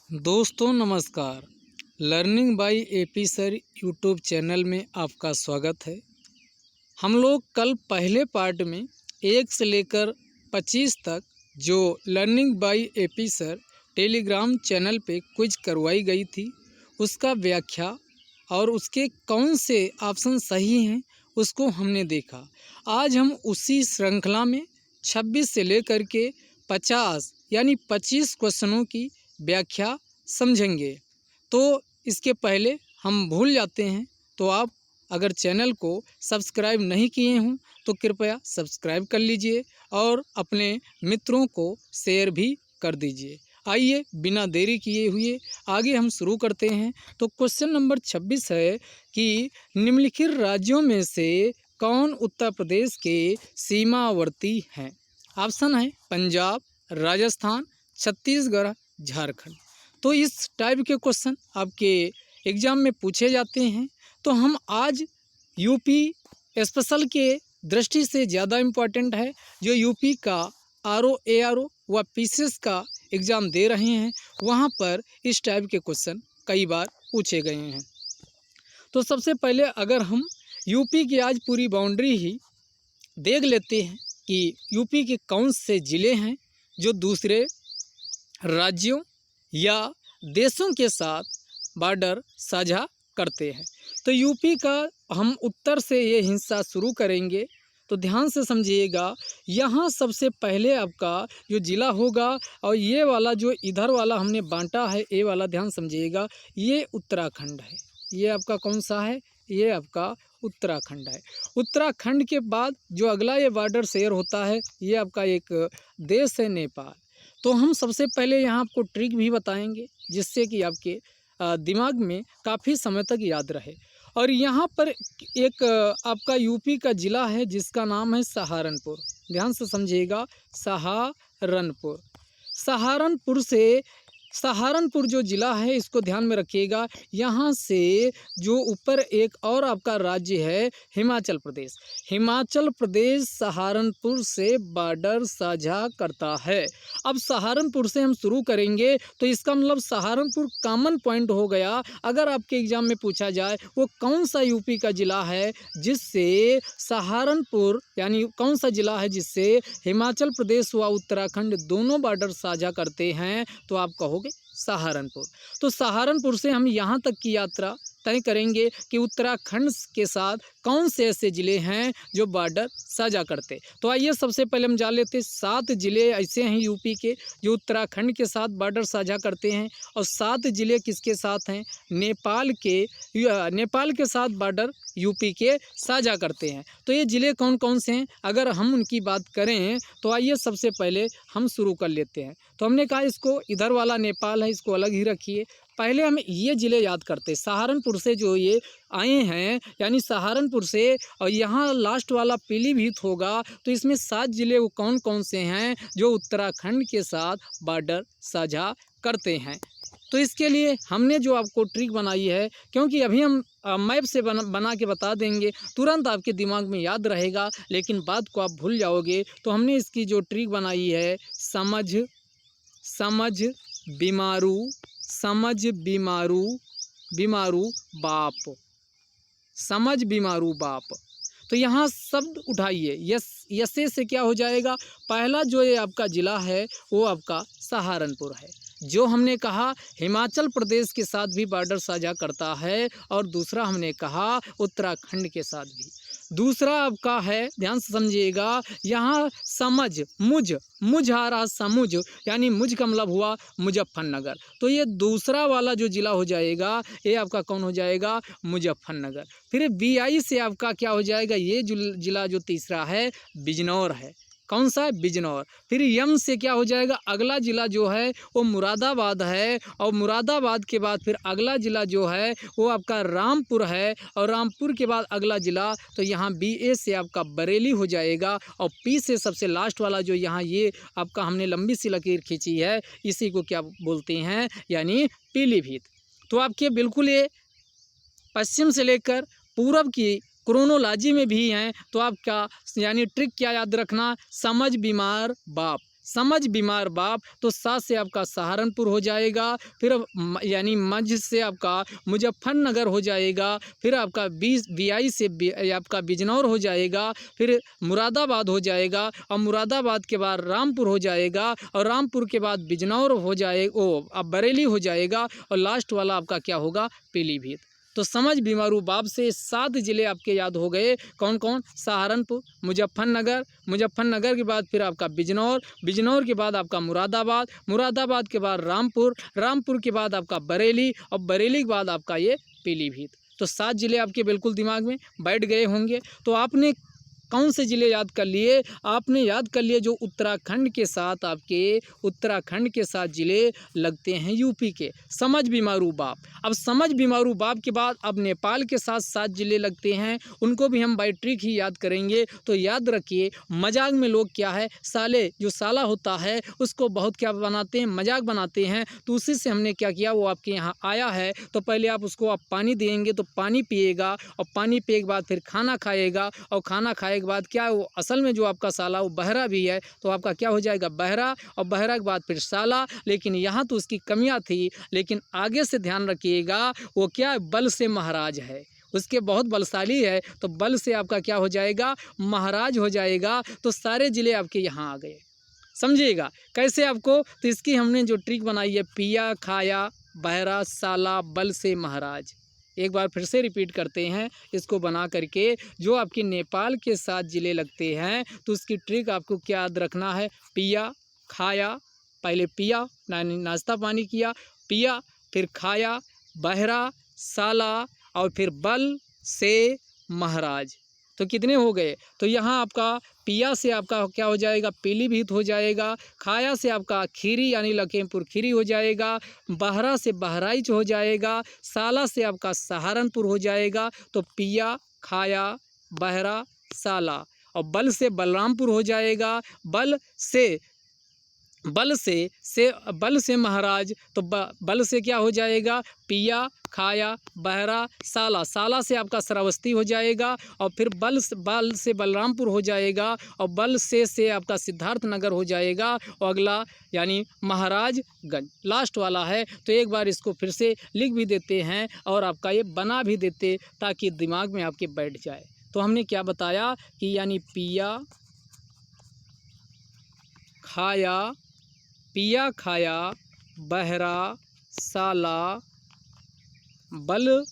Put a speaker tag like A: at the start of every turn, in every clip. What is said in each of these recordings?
A: दोस्तों नमस्कार। Learning by AP sir YouTube channel में आपका स्वागत है। हम लोग कल पहले पार्ट में 1 से लेकर 25 तक जो learning by AP sir Telegram channel पे क्विज करवाई गई थी उसका व्याख्या और उसके कौन से ऑप्शन सही हैं उसको हमने देखा। आज हम उसी श्रृंखला में 26 से लेकर के 50 यानी 25 क्वेश्चनों की व्याख्या समझेंगे। तो इसके पहले हम भूल जाते हैं, तो आप अगर चैनल को सब्सक्राइब नहीं किए हों तो कृपया सब्सक्राइब कर लीजिए और अपने मित्रों को शेयर भी कर दीजिए। आइए बिना देरी किए हुए आगे हम शुरू करते हैं। तो क्वेश्चन नंबर 26 है कि निम्नलिखित राज्यों में से कौन उत्तर प्रदेश के सीमावर्ती हैं। ऑप्शन है पंजाब, राजस्थान, छत्तीसगढ़, झारखंड। तो इस टाइप के क्वेश्चन आपके एग्ज़ाम में पूछे जाते हैं। तो हम आज यूपी स्पेशल के दृष्टि से ज़्यादा इम्पोर्टेंट है, जो यूपी का आरओ एआरओ व पीसीएस का एग्ज़ाम दे रहे हैं, वहाँ पर इस टाइप के क्वेश्चन कई बार पूछे गए हैं। तो सबसे पहले अगर हम यूपी की आज पूरी बाउंड्री ही देख लेते हैं कि यूपी के कौन से ज़िले हैं जो दूसरे राज्यों या देशों के साथ बॉर्डर साझा करते हैं। तो यूपी का हम उत्तर से ये हिस्सा शुरू करेंगे, तो ध्यान से समझिएगा। यहाँ सबसे पहले आपका जो ज़िला होगा, और ये वाला जो इधर वाला हमने बांटा है, ये वाला ध्यान समझिएगा, ये उत्तराखंड है। ये आपका कौन सा है? ये आपका उत्तराखंड है। उत्तराखंड के बाद जो अगला ये बॉर्डर शेयर होता है, ये आपका एक देश है नेपाल। तो हम सबसे पहले यहाँ आपको ट्रिक भी बताएंगे जिससे कि आपके दिमाग में काफ़ी समय तक याद रहे। और यहाँ पर एक आपका यूपी का ज़िला है जिसका नाम है सहारनपुर। ध्यान से समझिएगा, सहारनपुर। सहारनपुर जो ज़िला है इसको ध्यान में रखिएगा। यहाँ से जो ऊपर एक और आपका राज्य है हिमाचल प्रदेश। हिमाचल प्रदेश सहारनपुर से बॉर्डर साझा करता है। अब सहारनपुर से हम शुरू करेंगे, तो इसका मतलब सहारनपुर कॉमन पॉइंट हो गया। अगर आपके एग्जाम में पूछा जाए वो कौन सा यूपी का ज़िला है जिससे सहारनपुर, यानी कौन सा ज़िला है जिससे हिमाचल प्रदेश व उत्तराखंड दोनों बॉर्डर साझा करते हैं, तो आप कहोगे सहारनपुर। तो सहारनपुर से हम यहाँ तक की यात्रा तय करेंगे कि उत्तराखंड के साथ कौन से ऐसे ज़िले हैं जो बॉर्डर साझा करते। तो आइए सबसे पहले हम जान लेते हैं 7 ज़िले ऐसे हैं यूपी के जो उत्तराखंड के साथ बॉर्डर साझा करते हैं। और 7 ज़िले किसके साथ हैं? नेपाल के साथ बॉर्डर यूपी के साझा करते हैं। तो ये ज़िले कौन कौन से हैं अगर हम उनकी बात करें, तो आइए सबसे पहले हम शुरू कर लेते हैं। तो हमने कहा इसको इधर वाला नेपाल है, इसको अलग ही रखिए। पहले हम ये ज़िले याद करते हैं। सहारनपुर से जो ये आए हैं, यानी सहारनपुर से, और यहाँ लास्ट वाला पीलीभीत होगा। तो इसमें 7 ज़िले वो कौन कौन से हैं जो उत्तराखंड के साथ बॉर्डर साझा करते हैं। तो इसके लिए हमने जो आपको ट्रिक बनाई है, क्योंकि अभी हम मैप से बना के बता देंगे, तुरंत आपके दिमाग में याद रहेगा, लेकिन बात को आप भूल जाओगे। तो हमने इसकी जो ट्रिक बनाई है, समझ बीमारू बाप। समझ बीमारू बाप। तो यहाँ शब्द उठाइए, यसे से क्या हो जाएगा? पहला जो ये आपका ज़िला है वो आपका सहारनपुर है, जो हमने कहा हिमाचल प्रदेश के साथ भी बॉर्डर साझा करता है, और दूसरा हमने कहा उत्तराखंड के साथ भी। दूसरा आपका है, ध्यान से समझिएगा, यहाँ मुझ आ रहा, समुझ, यानी मुझ का मतलब हुआ मुजफ्फरनगर। तो ये दूसरा वाला जो ज़िला हो जाएगा ये आपका कौन हो जाएगा? मुजफ्फरनगर। फिर बीआई से आपका क्या हो जाएगा? ये ज़िला जो तीसरा है बिजनौर है। कौन सा है? बिजनौर। फिर यम से क्या हो जाएगा? अगला ज़िला जो है वो मुरादाबाद है, और मुरादाबाद के बाद फिर अगला ज़िला जो है वो आपका रामपुर है, और रामपुर के बाद अगला ज़िला, तो यहाँ बीए से आपका बरेली हो जाएगा, और पी से सबसे लास्ट वाला जो यहाँ ये आपका हमने लंबी सी लकीर खींची है, इसी को क्या बोलते हैं? यानी पीलीभीत। तो आपके बिल्कुल ये पश्चिम से लेकर पूरब की क्रोनोलॉजी में भी हैं। तो आपका यानी ट्रिक क्या याद रखना? समझ बीमार बाप। समझ बीमार बाप तो सा से आपका सहारनपुर हो जाएगा, फिर यानी मझ से आपका मुजफ्फरनगर हो जाएगा, फिर आपका बियाई से आपका बिजनौर हो जाएगा, फिर मुरादाबाद हो जाएगा, और मुरादाबाद के बाद रामपुर हो जाएगा, और रामपुर के बाद बिजनौर हो जाएगा, अब बरेली हो जाएगा, और लास्ट वाला आपका क्या होगा, पीलीभीत। तो समझ बीमारू बाप से 7 ज़िले आपके याद हो गए। कौन कौन? सहारनपुर, मुजफ्फरनगर, मुजफ्फरनगर के बाद फिर आपका बिजनौर, बिजनौर के बाद आपका मुरादाबाद, मुरादाबाद के बाद रामपुर, रामपुर के बाद आपका बरेली, और बरेली के बाद आपका ये पीलीभीत। तो 7 ज़िले आपके बिल्कुल दिमाग में बैठ गए होंगे। तो आपने कौन से ज़िले याद कर लिए? आपने याद कर लिए जो उत्तराखंड के साथ आपके उत्तराखंड के साथ ज़िले लगते हैं यूपी के। समझ बीमारू बाप। अब समझ बीमारू बाप के बाद अब नेपाल के साथ 7 ज़िले लगते हैं, उनको भी हम बाई ट्रिक ही याद करेंगे। तो याद रखिए, मजाक में लोग क्या है, साले जो साला होता है उसको बहुत क्या बनाते हैं, मजाक बनाते हैं। तो उसी से हमने क्या किया, वो आपके यहाँ आया है तो पहले उसको आप पानी देंगे तो पानी पिएगा, और पानी पिए के बाद फिर खाना खाएगा, और खाना खाए के बाद क्या, वो असल में जो आपका साला वो बहरा भी है, तो आपका क्या हो जाएगा, बहरा, और बहरा के बाद फिर साला। लेकिन यहाँ तो उसकी कमियां थी, लेकिन आगे से ध्यान रखिएगा, वो क्या, बल से महाराज है, उसके बहुत बलशाली है, तो बल से आपका क्या हो जाएगा, महाराज हो जाएगा। तो सारे ज़िले आपके यहाँ आ गए। समझिएगा कैसे आपको? तो इसकी हमने जो ट्रिक बनाई है, पिया, खाया, बहरा, साला, बल से महाराज। एक बार फिर से रिपीट करते हैं इसको बना करके। जो आपके नेपाल के 7 ज़िले लगते हैं तो उसकी ट्रिक आपको क्या याद रखना है, पिया, खाया, पहले पिया नाश्ता पानी किया, पिया, फिर खाया, बहरा, साला, और फिर बल से महाराज। तो कितने हो गए? तो यहाँ आपका पिया से आपका क्या हो जाएगा, पीलीभीत हो जाएगा, खाया से आपका खीरी यानी लखीमपुर खीरी हो जाएगा, बहरा से बहराइच हो जाएगा, साला से आपका सहारनपुर हो जाएगा। तो पिया, खाया, बहरा, साला, और बल से बलरामपुर हो जाएगा, बल से महाराज। तो बल से क्या हो जाएगा, पिया, खाया, बहरा, साला, साला से आपका श्रावस्ती हो जाएगा, और फिर बल से बलरामपुर हो जाएगा, और बल से आपका सिद्धार्थनगर हो जाएगा, और अगला यानी महाराजगंज लास्ट वाला है। तो एक बार इसको फिर से लिख भी देते हैं और आपका ये बना भी देते ताकि दिमाग में आपके बैठ जाए। तो हमने क्या बताया कि यानी पिया, खाया, बहरा, साला, बल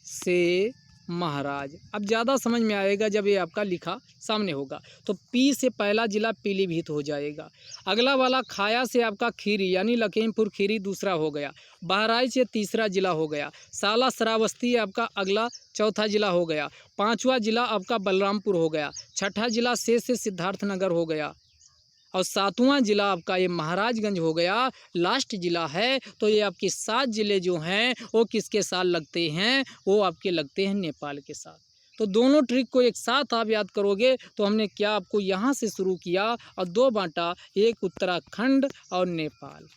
A: से महाराज। अब ज़्यादा समझ में आएगा जब ये आपका लिखा सामने होगा। तो पी से पहला ज़िला पीलीभीत हो जाएगा। अगला वाला खाया से आपका खीरी यानी लखीमपुर खीरी दूसरा हो गया, बहराइच से तीसरा ज़िला हो गया, साला श्रावस्ती आपका अगला चौथा ज़िला हो गया, पाँचवा ज़िला आपका बलरामपुर हो गया, छठा ज़िला से सिद्धार्थनगर हो गया, और सातवां ज़िला आपका ये महाराजगंज हो गया, लास्ट ज़िला है। तो ये आपके 7 ज़िले जो हैं वो किसके साथ लगते हैं, वो आपके लगते हैं नेपाल के साथ। तो दोनों ट्रिक को एक साथ आप याद करोगे। तो हमने क्या आपको यहाँ से शुरू किया और 2 बांटा, एक उत्तराखंड और नेपाल।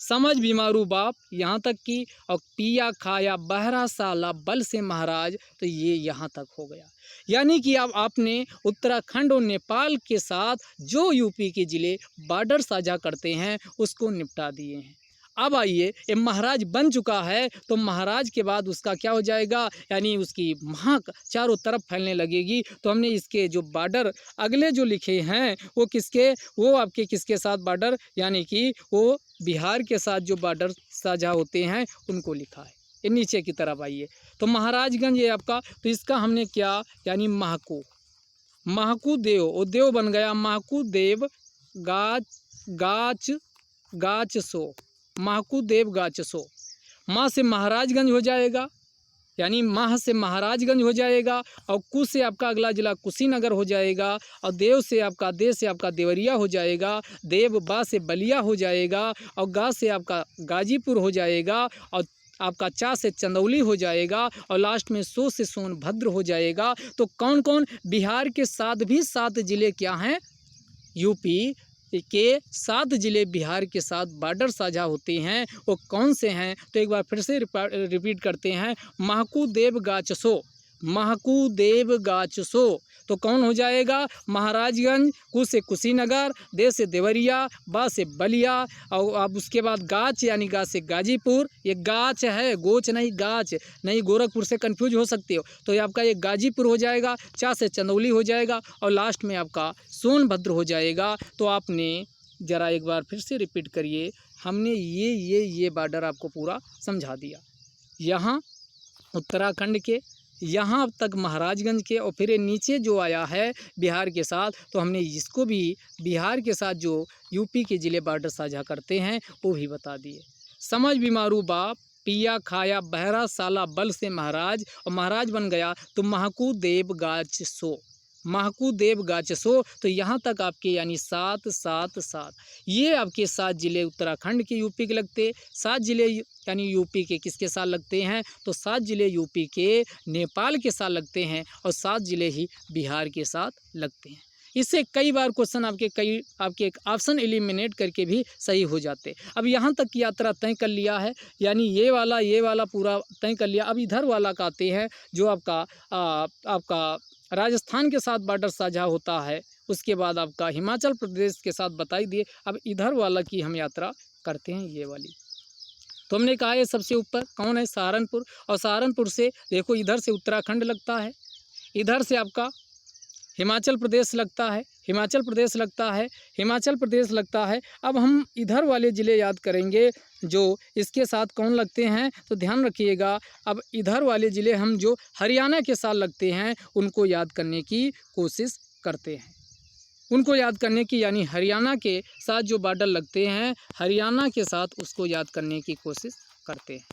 A: समझ बीमारू बाप यहाँ तक की, और पिया, खाया, बहरा, साला, बल से महाराज। तो ये यहाँ तक हो गया। यानी कि अब आपने उत्तराखंड और नेपाल के साथ जो यूपी के ज़िले बॉर्डर साझा करते हैं उसको निपटा दिए हैं। अब आइए, ये महाराज बन चुका है तो महाराज के बाद उसका क्या हो जाएगा, यानी उसकी महक चारों तरफ फैलने लगेगी। तो हमने इसके जो बॉर्डर अगले जो लिखे हैं वो आपके किसके साथ बॉर्डर, यानी कि वो बिहार के साथ जो बॉर्डर साझा होते हैं उनको लिखा है। ये नीचे की तरफ आइए, तो महाराजगंज ये आपका, तो इसका हमने क्या, यानी महकू देव, वो देव बन गया, महकू देव गाचसो, महकू देव गाचसो। माँ से महाराजगंज हो जाएगा, यानी माह से महाराजगंज हो जाएगा, और कु से आपका अगला ज़िला कुशीनगर हो जाएगा, और देव से आपका देवरिया हो जाएगा, देव बा से बलिया हो जाएगा, और गा से आपका गाजीपुर हो जाएगा, और आपका चा से चंदौली हो जाएगा, और लास्ट में सो से सोनभद्र हो जाएगा। तो कौन कौन बिहार के 7 ज़िले क्या हैं, यूपी के 7 ज़िले बिहार के साथ बॉर्डर साझा होते हैं, वो कौन से हैं? तो एक बार फिर से रिपीट करते हैं। महकू देव गाचसो, महकूदेवगाचसो, तो कौन हो जाएगा? महाराजगंज, कु से कुशीनगर, दे से देवरिया, बा से बलिया, और अब उसके बाद गाच यानी गा से गाजीपुर। ये गाच है, गोच नहीं, गाच नहीं, गोरखपुर से कंफ्यूज हो सकते हो। तो ये आपका ये गाजीपुर हो जाएगा, चा से चंदौली हो जाएगा, और लास्ट में आपका सोनभद्र हो जाएगा। तो आपने ज़रा एक बार फिर से रिपीट करिए। हमने ये बॉर्डर आपको पूरा समझा दिया। यहाँ उत्तराखंड के, यहाँ तक महाराजगंज के, और फिर ये नीचे जो आया है बिहार के साथ, तो हमने इसको भी बिहार के साथ जो यूपी के ज़िले बॉर्डर साझा करते हैं वो भी बता दिए। समझ बीमारू बाप, पिया खाया बहरा साला बल से महाराज, और महाराज बन गया तो महकूदेवगाचसो, महकूदेवगाचसो। तो यहाँ तक आपके यानी 7 7 7 ये आपके 7 ज़िले उत्तराखंड के यूपी के लगते, 7 ज़िले यानी यूपी के किसके साथ लगते हैं? तो 7 ज़िले यूपी के नेपाल के साथ लगते हैं, और 7 ज़िले ही बिहार के साथ लगते हैं। इससे कई बार क्वेश्चन आपके एक ऑप्शन एलिमिनेट करके भी सही हो जाते। अब यहाँ तक की यात्रा तय कर लिया है, यानी ये वाला पूरा तय कर लिया। अब इधर वाला का आते हैं जो आपका राजस्थान के साथ बॉर्डर साझा होता है, उसके बाद आपका हिमाचल प्रदेश के साथ बताई दिए। अब इधर वाला की हम यात्रा करते हैं, ये वाली। तो हमने कहा है सबसे ऊपर कौन है? सहारनपुर, और सहारनपुर से देखो इधर से उत्तराखंड लगता है, इधर से आपका हिमाचल प्रदेश लगता है, हिमाचल प्रदेश लगता है। अब हम इधर वाले ज़िले याद करेंगे जो इसके साथ कौन लगते हैं, तो ध्यान रखिएगा। अब इधर वाले ज़िले हम जो हरियाणा के साथ लगते हैं उनको याद करने की कोशिश करते हैं, उनको याद करने की, यानी हरियाणा के साथ जो बॉर्डर लगते हैं हरियाणा के साथ उसको याद करने की कोशिश करते हैं।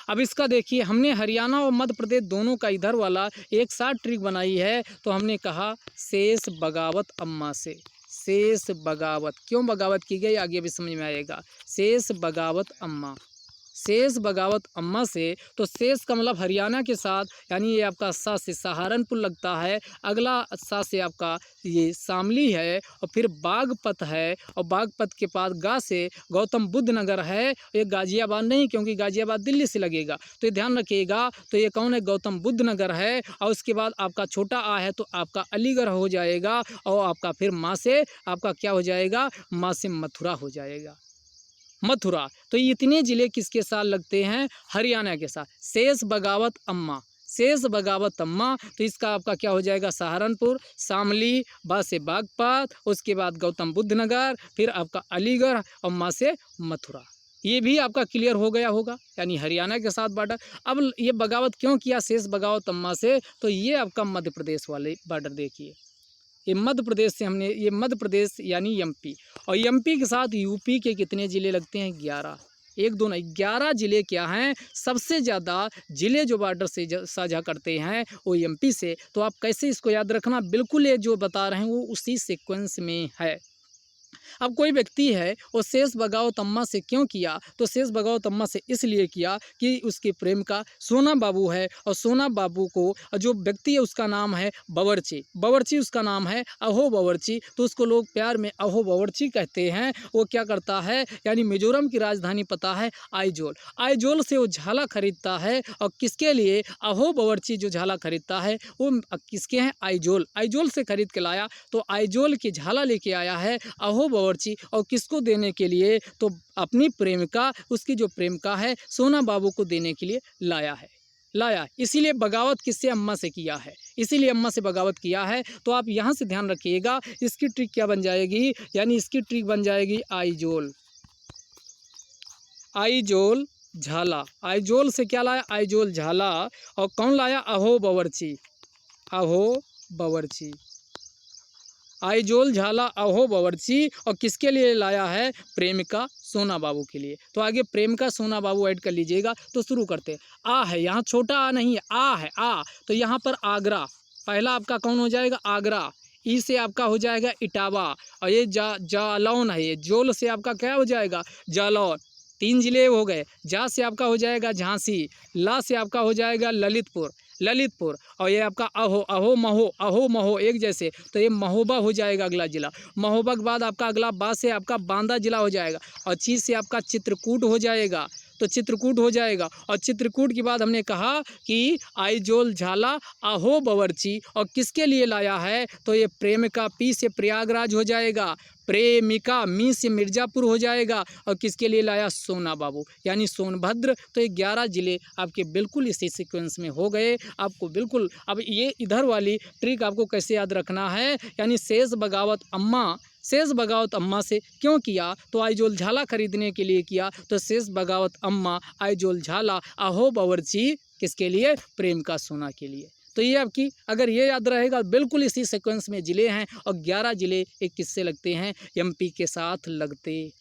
A: अब इसका देखिए, हमने हरियाणा और मध्य प्रदेश दोनों का इधर वाला एक साथ ट्रिक बनाई है। तो हमने कहा शेष बगावत अम्मा से, शेष बगावत, क्यों बगावत की गई आगे भी समझ में आएगा। शेष बगावत अम्मा, शेष बगावत अम्मा से, तो शेष का मतलब हरियाणा के साथ, यानी ये आपका सा से सहारनपुर लगता है, अगला सा से आपका ये शामली है, और फिर बागपत है, और बागपत के पास गा से गौतम बुद्ध नगर है। ये गाजियाबाद नहीं, क्योंकि गाजियाबाद दिल्ली से लगेगा, तो ये ध्यान रखिएगा। तो ये कौन है? गौतम बुद्ध नगर है, और उसके बाद आपका छोटा आ है तो आपका अलीगढ़ हो जाएगा, और आपका फिर माँ से आपका क्या हो जाएगा? माँ से मथुरा हो जाएगा, मथुरा। तो ये इतने ज़िले किसके साथ लगते हैं? हरियाणा के साथ। शेष बगावत अम्मा, शेष बगावत अम्मा, तो इसका आपका क्या हो जाएगा? सहारनपुर, शामली, बा से बागपत, उसके बाद गौतम बुद्ध नगर, फिर आपका अलीगढ़, और माँ से मथुरा। ये भी आपका क्लियर हो गया होगा, यानी हरियाणा के साथ बॉर्डर। अब ये बगावत क्यों किया शेष बगावत अम्मा से? तो ये आपका मध्य प्रदेश वाले बॉर्डर देखिए, ये मध्य प्रदेश से हमने, ये मध्य प्रदेश यानी एमपी, और एमपी के साथ यूपी के कितने ज़िले लगते हैं? 11, 1 2 नहीं 11 ज़िले क्या हैं? सबसे ज़्यादा ज़िले जो बॉर्डर से साझा करते हैं वो एमपी से। तो आप कैसे इसको याद रखना, बिल्कुल ये जो बता रहे हैं वो उसी सीक्वेंस में है। अब कोई व्यक्ति है वो शेष बगावत अम्मा से क्यों किया? तो शेष बगावत अम्मा से इसलिए किया कि उसके प्रेम का सोना बाबू है, और सोना बाबू को जो व्यक्ति है उसका नाम है बावर्ची, बावर्ची उसका नाम है, अहो बावर्ची। तो उसको लोग प्यार में अहो बावर्ची कहते हैं। वो क्या करता है, यानी मिजोरम की राजधानी पता है आइजोल, आइजोल से वो झाला खरीदता है, और किसके लिए? अहो बावर्ची जो झाला खरीदता है वो किसके हैं? आइजोल, आइजोल से खरीद के लाया। तो आइजोल की झाला लेके आया है अहो बावर्ची, और किसको देने के लिए? तो अपनी प्रेमिका, उसकी जो प्रेमिका है सोना बाबू को देने के लिए लाया। इसीलिए बगावत किससे? अम्मा से किया है, इसीलिए अम्मा से बगावत किया है। तो आप यहाँ से ध्यान रखिएगा, इसकी ट्रिक क्या बन जाएगी? यानी इसकी ट्रिक बन जाएगी आइजोल, आइजोल झाला। आइजोल से क्या लाया? आइजोल झाला। और कौन लाया? अहो बावर्ची, अहो बावर्ची, आइजोल झाला अहो बावर्ची। और किसके लिए लाया है? प्रेमिका सोना बाबू के लिए। तो आगे प्रेमिका सोना बाबू ऐड कर लीजिएगा। तो शुरू करते हैं। आ है, यहाँ छोटा आ नहीं है, आ है, आ। तो यहाँ पर आगरा, पहला आपका कौन हो जाएगा? आगरा। ई से आपका हो जाएगा इटावा, और ये जालौन है, ये जोल से आपका क्या हो जाएगा? जालौन। 3 ज़िले हो गए। जा से आपका हो जाएगा झांसी, ला से आपका हो जाएगा ललितपुर, ललितपुर। और ये आपका अहो महो एक जैसे, तो ये महोबा हो जाएगा अगला ज़िला। महोबा के बाद आपका अगला बा से आपका बांदा ज़िला हो जाएगा, और ची से आपका चित्रकूट हो जाएगा। तो चित्रकूट हो जाएगा। और चित्रकूट के बाद हमने कहा कि आइजोल झाला अहो बावर्ची, और किसके लिए लाया है तो ये प्रेमिका, पी से प्रयागराज हो जाएगा, प्रेमिका मी से मिर्ज़ापुर हो जाएगा, और किसके लिए लाया सोना बाबू यानी सोनभद्र। तो ये 11 ज़िले आपके बिल्कुल इसी सीक्वेंस में हो गए। आपको बिल्कुल अब ये इधर वाली ट्रिक आपको कैसे याद रखना है, यानी शेष बगावत अम्मा से क्यों किया तो आइजोल झाला खरीदने के लिए किया, तो शेष बगावत अम्मा आइजोल झाला अहो बावर्ची किसके लिए, प्रेम का सोना के लिए। तो ये आपकी अगर ये याद रहेगा बिल्कुल इसी सीक्वेंस में ज़िले हैं, और 11 ज़िले एक किससे लगते हैं, एमपी के साथ लगते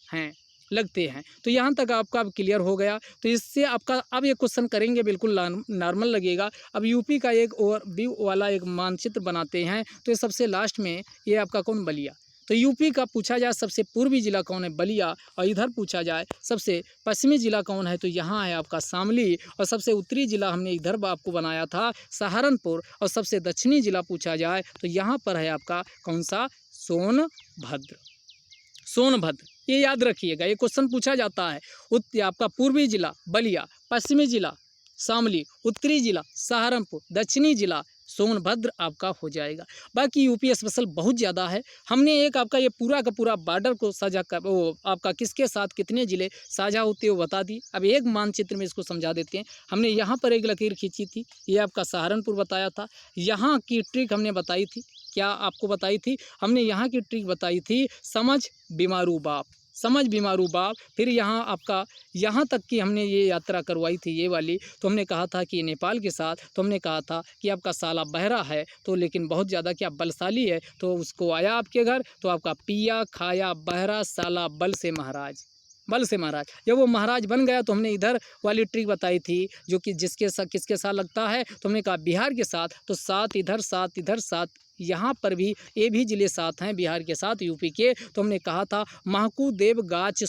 A: हैं। तो यहाँ तक आपका अब क्लियर हो गया। तो इससे आपका अब ये क्वेश्चन करेंगे बिल्कुल नॉर्मल लगेगा। अब यूपी का एक ओवरव्यू वाला एक मानचित्र बनाते हैं। तो ये सबसे लास्ट में ये आपका कौन, बलिया। तो यूपी का पूछा जाए सबसे पूर्वी जिला कौन है, बलिया। और इधर पूछा जाए सबसे पश्चिमी जिला कौन है, तो यहाँ है आपका शामली। और सबसे उत्तरी जिला हमने इधर आपको बनाया था सहारनपुर। और सबसे दक्षिणी जिला पूछा जाए तो यहाँ पर है आपका कौन सा, सोनभद्र। ये याद रखिएगा, ये क्वेश्चन पूछा जाता है। आपका पूर्वी जिला बलिया, पश्चिमी जिला शामली, उत्तरी जिला सहारनपुर, दक्षिणी जिला सोनभद्र आपका हो जाएगा। बाकी यूपी स्पेशल बहुत ज़्यादा है। हमने एक आपका ये पूरा का पूरा बॉर्डर को साझा कर, वो आपका किसके साथ कितने ज़िले साझा होते हैं वो बता दी। अब एक मानचित्र में इसको समझा देते हैं। हमने यहाँ पर एक लकीर खींची थी, ये आपका सहारनपुर बताया था। यहाँ की ट्रिक हमने बताई थी, क्या आपको बताई थी, हमने यहाँ की ट्रिक बताई थी, समझ बीमारू बाप। फिर यहाँ आपका यहाँ तक की हमने ये यात्रा करवाई थी ये वाली। तो हमने कहा था कि नेपाल के साथ, तो हमने कहा था कि आपका साला बहरा है तो लेकिन बहुत ज़्यादा क्या बलशाली है, तो उसको आया आपके घर, तो आपका पिया खाया बहरा साला बल से महाराज। जब वो महाराज बन गया तो हमने इधर वाली ट्रिक बताई थी, जो कि किसके साथ लगता है, तो हमने कहा बिहार के साथ। तो सात इधर यहाँ पर भी ये भी ज़िले साथ हैं बिहार के साथ, यूपी के। तो हमने कहा था महकू देव गाज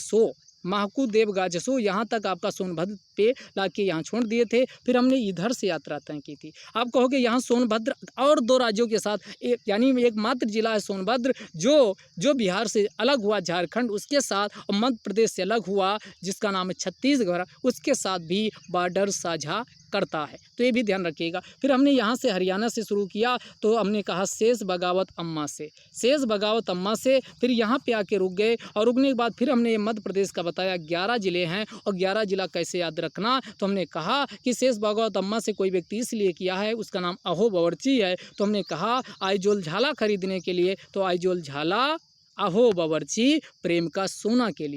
A: सो यहाँ तक आपका सोनभद्र पे लाके यहाँ छोड़ दिए थे। फिर हमने इधर से यात्रा तय की थी। आप कहोगे यहाँ सोनभद्र और 2 राज्यों के साथ यानी एकमात्र जिला है सोनभद्र जो बिहार से अलग हुआ, झारखंड उसके साथ, और मध्य प्रदेश से अलग हुआ जिसका नाम है छत्तीसगढ़, उसके साथ भी बॉर्डर साझा करता है। तो ये भी ध्यान रखिएगा। फिर हमने यहाँ से हरियाणा से शुरू किया, तो हमने कहा शेष बगावत अम्मा से, फिर यहाँ पे आके रुक गए, और रुकने के बाद फिर हमने मध्य प्रदेश का बताया 11 ज़िले हैं। और 11 ज़िला कैसे याद रखना, तो हमने कहा कि शेष बगावत अम्मा से कोई व्यक्ति इसलिए किया है, उसका नाम अहो बावर्ची है। तो हमने कहा आइजोल झाला खरीदने के लिए, तो आइजोल झाला अहो बावर्ची प्रेम का सोना के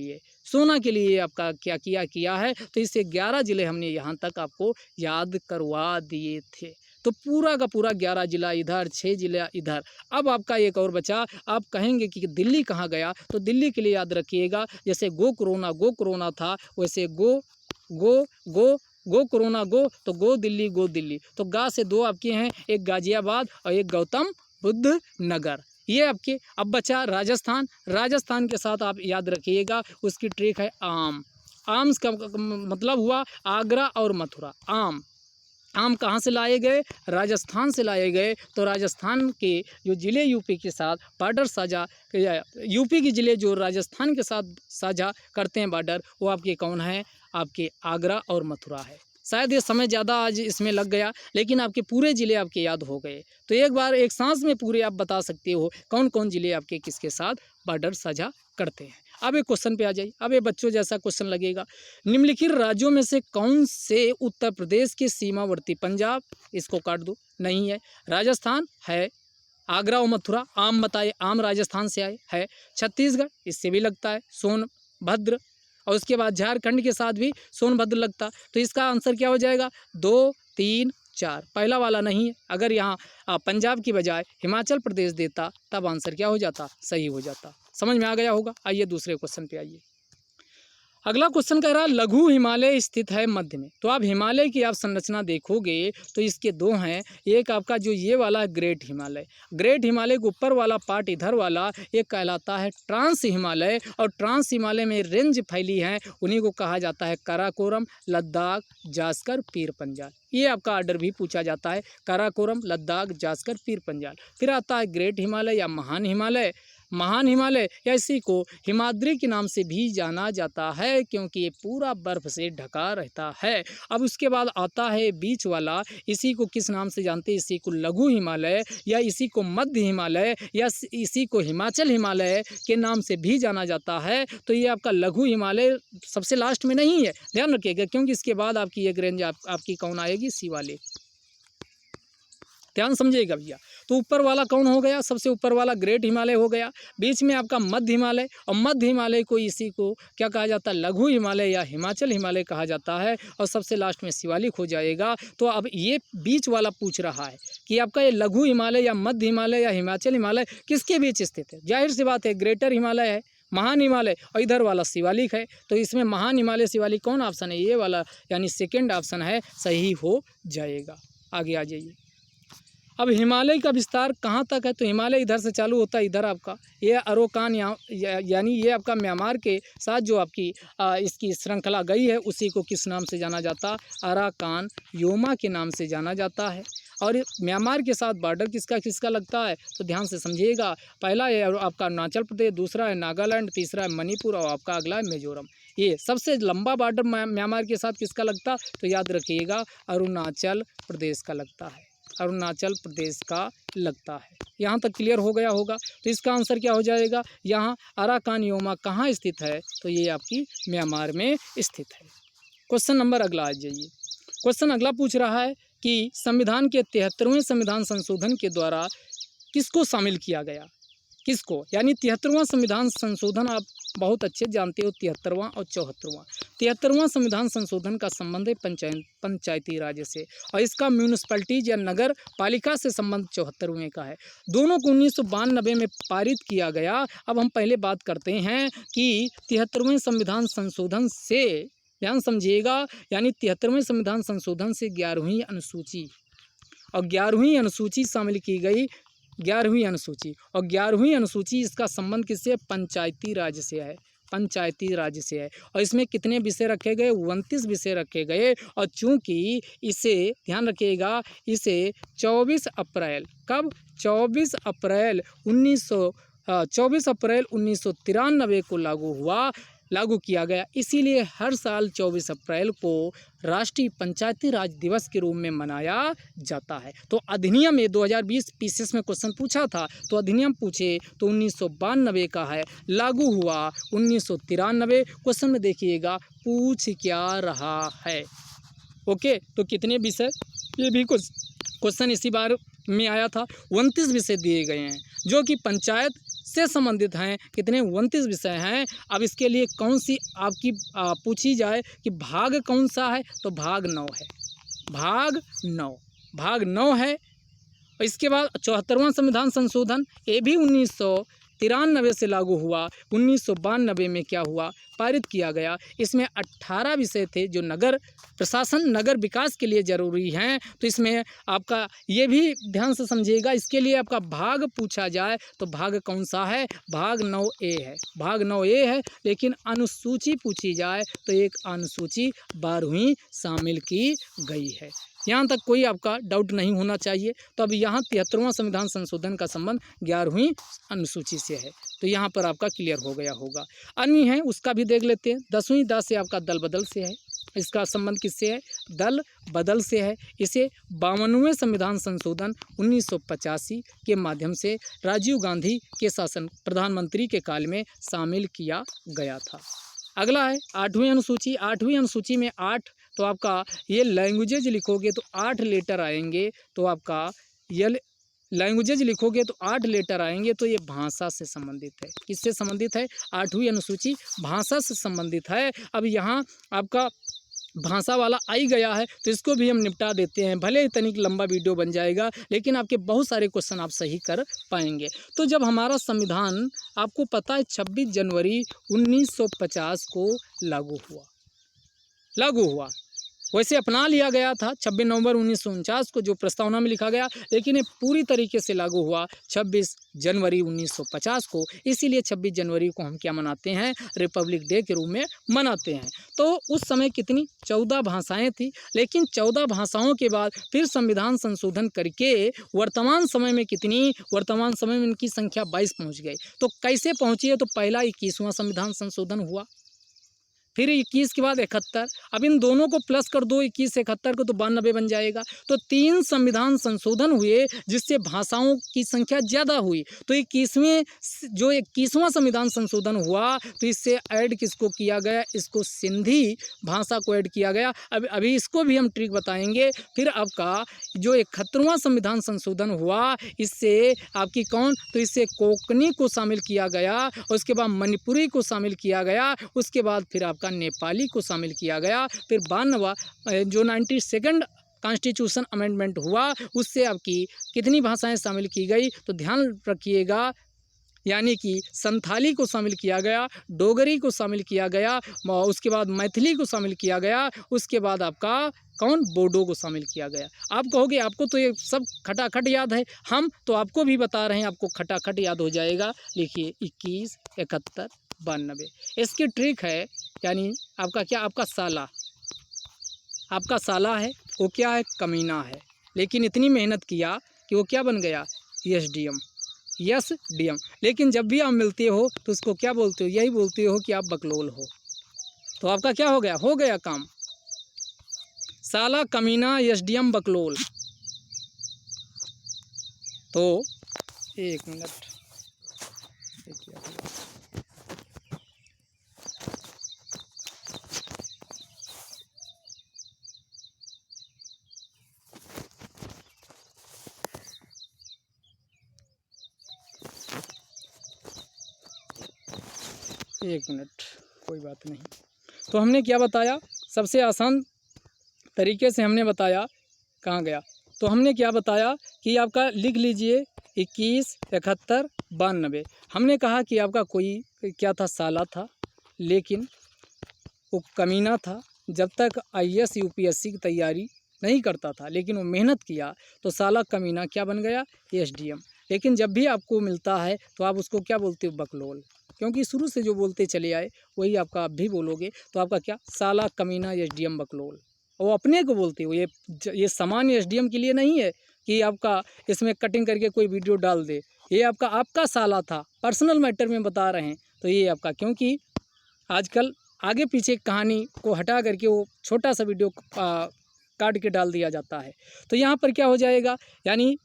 A: लिए आपका क्या किया है। तो इससे 11 ज़िले हमने यहाँ तक आपको याद करवा दिए थे। तो पूरा का पूरा 11 ज़िला इधर, 6 ज़िला इधर। अब आपका एक और बचा, आप कहेंगे कि दिल्ली कहाँ गया, तो दिल्ली के लिए याद रखिएगा, जैसे गो कोरोना था, वैसे गो कोरोना तो गो दिल्ली। तो गा से 2 आपके हैं, एक गाजियाबाद और एक गौतम बुद्ध नगर। ये आपके अब बचा राजस्थान के साथ आप याद रखिएगा, उसकी ट्रिक है आम्स का मतलब हुआ आगरा और मथुरा। आम कहाँ से लाए गए, राजस्थान से लाए गए। तो राजस्थान के जो ज़िले यूपी के साथ बॉर्डर साझा, यूपी के ज़िले जो राजस्थान के साथ साझा करते हैं बॉर्डर, वो आपके कौन है, आपके आगरा और मथुरा है। शायद ये समय ज़्यादा आज इसमें लग गया, लेकिन आपके पूरे ज़िले आपके याद हो गए। तो एक बार एक सांस में पूरे आप बता सकते हो कौन कौन ज़िले आपके किसके साथ बॉर्डर साझा करते हैं। अब एक क्वेश्चन पे आ जाइए। अब ये बच्चों जैसा क्वेश्चन लगेगा, निम्नलिखित राज्यों में से कौन से उत्तर प्रदेश के सीमावर्ती, पंजाब इसको काट दो, नहीं है, राजस्थान है, आगरा और मथुरा आम बताए, आम राजस्थान से आए है, छत्तीसगढ़ इससे भी लगता है, सोनभद्र, और उसके बाद झारखंड के साथ भी सोनभद्र लगता। तो इसका आंसर क्या हो जाएगा, 2, 3, 4। पहला वाला नहीं है। अगर यहाँ पंजाब की बजाय हिमाचल प्रदेश देता तब आंसर क्या हो जाता, सही हो जाता। समझ में आ गया होगा। आइए दूसरे क्वेश्चन पे आइए। अगला क्वेश्चन कह रहा है लघु हिमालय स्थित है मध्य में। तो आप हिमालय की आप संरचना देखोगे तो इसके 2 हैं, एक आपका जो ये वाला है ग्रेट हिमालय के ऊपर वाला पार्ट इधर वाला एक कहलाता है ट्रांस हिमालय, और ट्रांस हिमालय में रेंज फैली है, उन्हीं को कहा जाता है काराकोरम, लद्दाख, जास्कर, पीर पंजाल। ये आपका आर्डर भी पूछा जाता है, काराकोरम, लद्दाख, जास्कर, पीर पंजाल। फिर आता है ग्रेट हिमालय या महान हिमालय, महान हिमालय या इसी को हिमाद्री के नाम से भी जाना जाता है, क्योंकि ये पूरा बर्फ़ से ढका रहता है। अब उसके बाद आता है बीच वाला, इसी को किस नाम से जानते हैं? इसी को लघु हिमालय या इसी को मध्य हिमालय या इसी को हिमाचल हिमालय के नाम से भी जाना जाता है। तो ये आपका लघु हिमालय सबसे लास्ट में नहीं है, ध्यान रखिएगा, क्योंकि इसके बाद आपकी एक रेंज आपकी कौन आएगी? शिवालिक। ध्यान समझिएगा भैया। तो ऊपर वाला कौन हो गया? सबसे ऊपर वाला ग्रेट हिमालय हो गया। बीच में आपका मध्य हिमालय, और मध्य हिमालय को इसी को क्या कहा जाता है? लघु हिमालय या हिमाचल हिमालय कहा जाता है। और सबसे लास्ट में शिवालिक हो जाएगा। तो अब ये बीच वाला पूछ रहा है कि आपका ये लघु हिमालय या मध्य हिमालय या हिमाचल हिमालय किसके बीच स्थित है? जाहिर सी बात है, ग्रेटर हिमालय है, महान हिमालय, और इधर वाला शिवालिक है। तो इसमें महान हिमालय शिवालिक कौन ऑप्शन है? ये वाला, यानी सेकेंड ऑप्शन है, सही हो जाएगा। आगे आ जाइए। अब हिमालय का विस्तार कहाँ तक है? तो हिमालय इधर से चालू होता है, इधर आपका ये अरोकान यानी ये आपका म्यांमार के साथ जो आपकी इसकी श्रृंखला गई है, उसी को किस नाम से जाना जाता? अराकान योमा के नाम से जाना जाता है। और म्यांमार के साथ बॉर्डर किसका किसका लगता है? तो ध्यान से समझिएगा। पहला है आपका अरुणाचल प्रदेश, दूसरा है नागालैंड, तीसरा है मणिपुर और आपका अगला है मिजोरम। ये सबसे लंबा बॉर्डर म्यांमार के साथ किसका लगता? तो याद रखिएगा, अरुणाचल प्रदेश का लगता है, अरुणाचल प्रदेश का लगता है। यहाँ तक क्लियर हो गया होगा। तो इसका आंसर क्या हो जाएगा? यहाँ अराकान योमा कहाँ स्थित है? तो ये आपकी म्यांमार में स्थित है। क्वेश्चन नंबर अगला आ जाइए। क्वेश्चन अगला पूछ रहा है कि संविधान के 73वें संविधान संशोधन के द्वारा किसको शामिल किया गया? किसको? यानी 73वां संविधान संशोधन आप बहुत अच्छे जानते हो, 73वां और 74वां। 73वां संविधान संशोधन का संबंध है पंचायती राज से, और इसका म्यूनिसिपैलिटीज या नगर पालिका से संबंध 74वें का है। दोनों को 1992 में पारित किया गया। अब हम पहले बात करते हैं कि 73वें संविधान संशोधन से, ध्यान समझिएगा, यानी 73वें संविधान संशोधन से 11वीं अनुसूची, और 11वीं अनुसूची शामिल की गई, 11वीं अनुसूची, और 11वीं अनुसूची इसका संबंध किससे? पंचायती राज से है, पंचायती राज से है। और इसमें कितने विषय रखे गए? 29 विषय रखे गए। और चूंकि इसे, ध्यान रखिएगा, इसे 24 अप्रैल, कब? 24 अप्रैल 1993 को लागू किया गया। इसीलिए हर साल 24 अप्रैल को राष्ट्रीय पंचायती राज दिवस के रूप में मनाया जाता है। तो अधिनियम ये 2020 पीसीएस में क्वेश्चन पूछा था, तो अधिनियम पूछे तो 1992 का है, लागू हुआ 1993। क्वेश्चन में देखिएगा पूछ क्या रहा है। ओके, तो कितने विषय? ये भी कुछ क्वेश्चन इसी बार में आया था। 29 विषय दिए गए हैं जो कि पंचायत से संबंधित हैं। कितने? 29 विषय हैं। अब इसके लिए कौन सी आपकी पूछी जाए कि भाग कौन सा है? तो भाग 9 है, भाग 9 है। और इसके बाद 74वां संविधान संशोधन, ये भी 1993 से लागू हुआ। 1992 में क्या हुआ? पारित किया गया। इसमें 18 विषय थे जो नगर प्रशासन, नगर विकास के लिए ज़रूरी हैं। तो इसमें आपका ये भी ध्यान से समझिएगा, इसके लिए आपका भाग पूछा जाए तो भाग कौन सा है? भाग 9A है, भाग 9A है। लेकिन अनुसूची पूछी जाए तो एक अनुसूची 12वीं शामिल की गई है। यहाँ तक कोई आपका डाउट नहीं होना चाहिए। तो अब यहाँ 73वां संविधान संशोधन का संबंध 11वीं अनुसूची से है, तो यहाँ पर आपका क्लियर हो गया होगा। अन्य है उसका भी देख लेते हैं। 10वीं द से आपका दल बदल से है, इसका संबंध किससे है? दल बदल से है। इसे 52वें संविधान संशोधन 1985 के माध्यम से राजीव गांधी के शासन, प्रधानमंत्री के काल में शामिल किया गया था। अगला है 8वीं अनुसूची। 8वीं अनुसूची में 8, तो आपका ये लैंग्वेजेज लिखोगे तो 8 लेटर आएंगे। तो आपका ये लैंग्वेजेज लिखोगे तो 8 लेटर आएंगे। तो ये भाषा से संबंधित है। किससे संबंधित है? 8वीं अनुसूची भाषा से संबंधित है। अब यहाँ आपका भाषा वाला आ ही गया है, तो इसको भी हम निपटा देते हैं। भले ही तनिक लंबा वीडियो बन जाएगा, लेकिन आपके बहुत सारे क्वेश्चन आप सही कर पाएंगे। तो जब हमारा संविधान, आपको पता है 26 जनवरी 1950 को लागू हुआ, वैसे अपना लिया गया था 26 नवंबर 1949 को, जो प्रस्तावना में लिखा गया, लेकिन ये पूरी तरीके से लागू हुआ 26 जनवरी 1950 को। इसीलिए 26 जनवरी को हम क्या मनाते हैं? रिपब्लिक डे के रूप में मनाते हैं। तो उस समय कितनी 14 भाषाएं थी, लेकिन 14 भाषाओं के बाद फिर संविधान संशोधन करके वर्तमान समय में कितनी, वर्तमान समय में इनकी संख्या 22 पहुंच गई। तो कैसे पहुंची है? तो पहला 21वां संविधान संशोधन हुआ, फिर 21 के बाद 71। अब इन दोनों को प्लस कर दो, 21 से 71 को, तो 92 बन जाएगा। तो 3 संविधान संशोधन हुए जिससे भाषाओं की संख्या ज़्यादा हुई। तो 21वां संविधान संशोधन हुआ तो इससे ऐड किसको किया गया? इसको सिंधी भाषा को ऐड किया गया। अब अभी इसको भी हम ट्रिक बताएंगे। फिर आपका जो 71वां संविधान संशोधन हुआ इससे आपकी कौन? तो इससे कोंकणी को शामिल किया गया, उसके बाद मणिपुरी को शामिल किया गया, उसके बाद फिर आपका नेपाली को शामिल किया गया। फिर 92 जो 92nd कॉन्स्टिट्यूशन अमेंडमेंट हुआ उससे आपकी कितनी भाषाएं शामिल की गई? तो ध्यान रखिएगा, यानी कि संथाली को शामिल किया गया, डोगरी को शामिल किया गया, उसके बाद मैथिली को शामिल किया गया, उसके बाद आपका कौन? बोडो को शामिल किया गया। आप कहोगे आपको तो ये सब खटाखट याद है, हम तो आपको भी बता रहे हैं, आपको खटाखट याद हो जाएगा। लिखिए 21, 71, 92। इसकी ट्रिक है, यानी आपका क्या? आपका साला है, वो क्या है? कमीना है, लेकिन इतनी मेहनत किया कि वो क्या बन गया? एसडीएम। लेकिन जब भी आप मिलते हो तो उसको क्या बोलते हो? यही बोलते हो कि आप बकलोल हो। तो आपका क्या हो गया? हो गया काम। साला, कमीना, एसडीएम, बकलोल। तो 1 मिनट, कोई बात नहीं। तो हमने क्या बताया? सबसे आसान तरीके से हमने बताया। कहाँ गया? तो हमने क्या बताया कि आपका लिख लीजिए 21, 71, 92। हमने कहा कि आपका कोई क्या था? साला था, लेकिन वो कमीना था। जब तक आईएएस यूपीएससी की तैयारी नहीं करता था, लेकिन वो मेहनत किया, तो साला कमीना क्या बन गया? एसडीएम। लेकिन जब भी आपको मिलता है तो आप उसको क्या बोलते हो? बकलोल, क्योंकि शुरू से जो बोलते चले आए वही आपका आप भी बोलोगे। तो आपका क्या? साला, कमीना, एसडीएम, बकलोल। वो अपने को बोलते हो। ये सामान्य एसडीएम के लिए नहीं है कि आपका इसमें कटिंग करके कोई वीडियो डाल दे। ये आपका साला था, पर्सनल मैटर में बता रहे हैं। तो ये आपका, क्योंकि आजकल आगे पीछे कहानी को हटा करके वो छोटा सा वीडियो काट के डाल दिया जाता है। तो यहाँ पर क्या हो जाएगा? यानी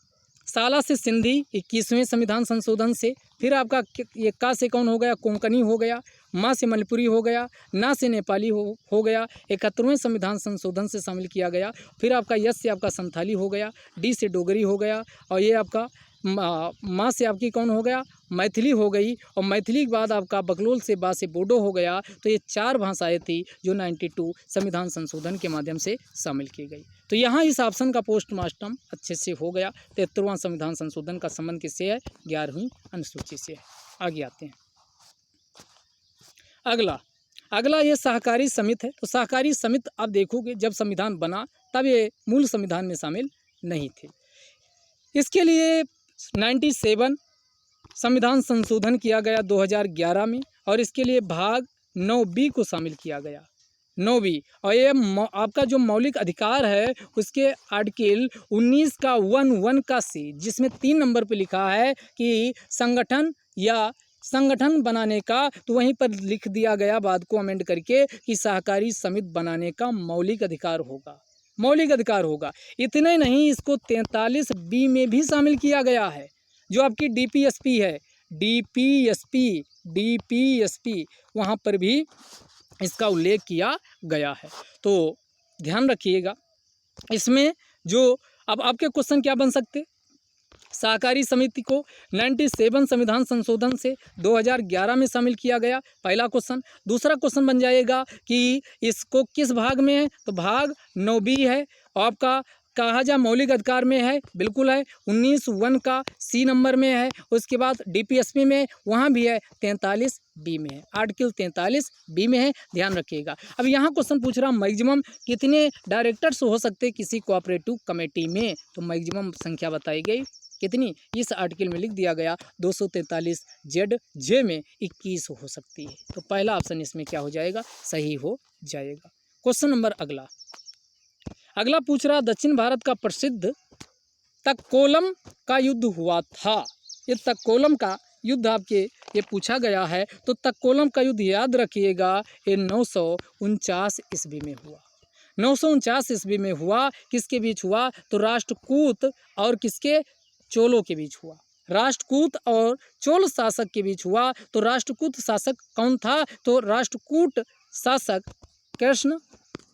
A: साला से सिंधी 21वें संविधान संशोधन से, फिर आपका ये का से कौन हो गया? कोंकणी हो गया, माँ से मणिपुरी हो गया, ना से नेपाली हो गया, 71वें संविधान संशोधन से शामिल किया गया। फिर आपका यस से आपका संथाली हो गया, डी से डोगरी हो गया, और ये आपका माँ से आपकी कौन हो गया? मैथिली हो गई, और मैथिली के बाद आपका बकलोल से बा से बोडो हो गया। तो ये 4 भाषाएं थी जो 92 संविधान संशोधन के माध्यम से शामिल की गई। तो यहाँ इस ऑप्शन का पोस्टमार्टम अच्छे से हो गया। 73वां संविधान संशोधन का संबंध किससे है? 11वीं अनुसूची से है। आगे आते हैं। अगला ये सहकारी समिति है। तो सहकारी समिति आप देखोगे जब संविधान बना तब ये मूल संविधान में शामिल नहीं थे। इसके लिए 97 संविधान संशोधन किया गया 2011 में, और इसके लिए भाग 9B को शामिल किया गया। 9B, और ये आपका जो मौलिक अधिकार है उसके आर्टिकल 19 का 1 का C, जिसमें 3 नंबर पे लिखा है कि संगठन बनाने का, तो वहीं पर लिख दिया गया बाद को अमेंड करके कि सहकारी समिति बनाने का मौलिक अधिकार होगा। इतने नहीं, इसको 43B में भी शामिल किया गया है, जो आपकी डीपीएसपी है, डीपीएसपी वहाँ पर भी इसका उल्लेख किया गया है। तो ध्यान रखिएगा इसमें। जो अब आपके क्वेश्चन क्या बन सकते? सहकारी समिति को 97 संविधान संशोधन से 2011 में शामिल किया गया, पहला क्वेश्चन। दूसरा क्वेश्चन बन जाएगा कि इसको किस भाग में है? तो भाग 9B है। आपका कहा जा मौलिक अधिकार में है, बिल्कुल है। 19(1) का C नंबर में है। उसके बाद डीपीएसपी में वहाँ भी है, 43B में है, आर्टिकल 43B में है, ध्यान रखिएगा। अब यहाँ क्वेश्चन पूछ रहा मैक्सिमम कितने डायरेक्टर्स हो सकते किसी कोऑपरेटिव कमेटी में? तो मैक्सिमम संख्या बताई गई कितनी, इस आर्टिकल में लिख दिया गया 243 जेड जे में 21 हो सकती है। तो पहला ऑप्शन इसमें क्या हो जाएगा, सही हो जाएगा। क्वेश्चन नंबर अगला पूछ रहा, दक्षिण भारत का प्रसिद्ध तक्कोलम का युद्ध हुआ था। ये तक्कोलम का युद्ध आपके ये पूछा गया है, तो तक्कोलम का युद्ध याद रखिएगा, ये 949 ईस्वी में हुआ। 949 ईस्वी में हुआ। किसके बीच हुआ, तो राष्ट्रकूट और किसके, चोलों के बीच हुआ। राष्ट्रकूट और चोल शासक के बीच हुआ। तो राष्ट्रकूट शासक कौन था, तो राष्ट्रकूट शासक कृष्ण,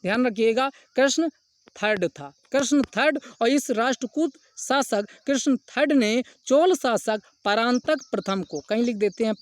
A: ध्यान रखिएगा, कृष्ण थर्ड था, कृष्ण थर्ड। और इस राष्ट्रकूट शासक कृष्ण थर्ड ने चोल शासक परांतक प्रथम को, कहीं लिख देते हैं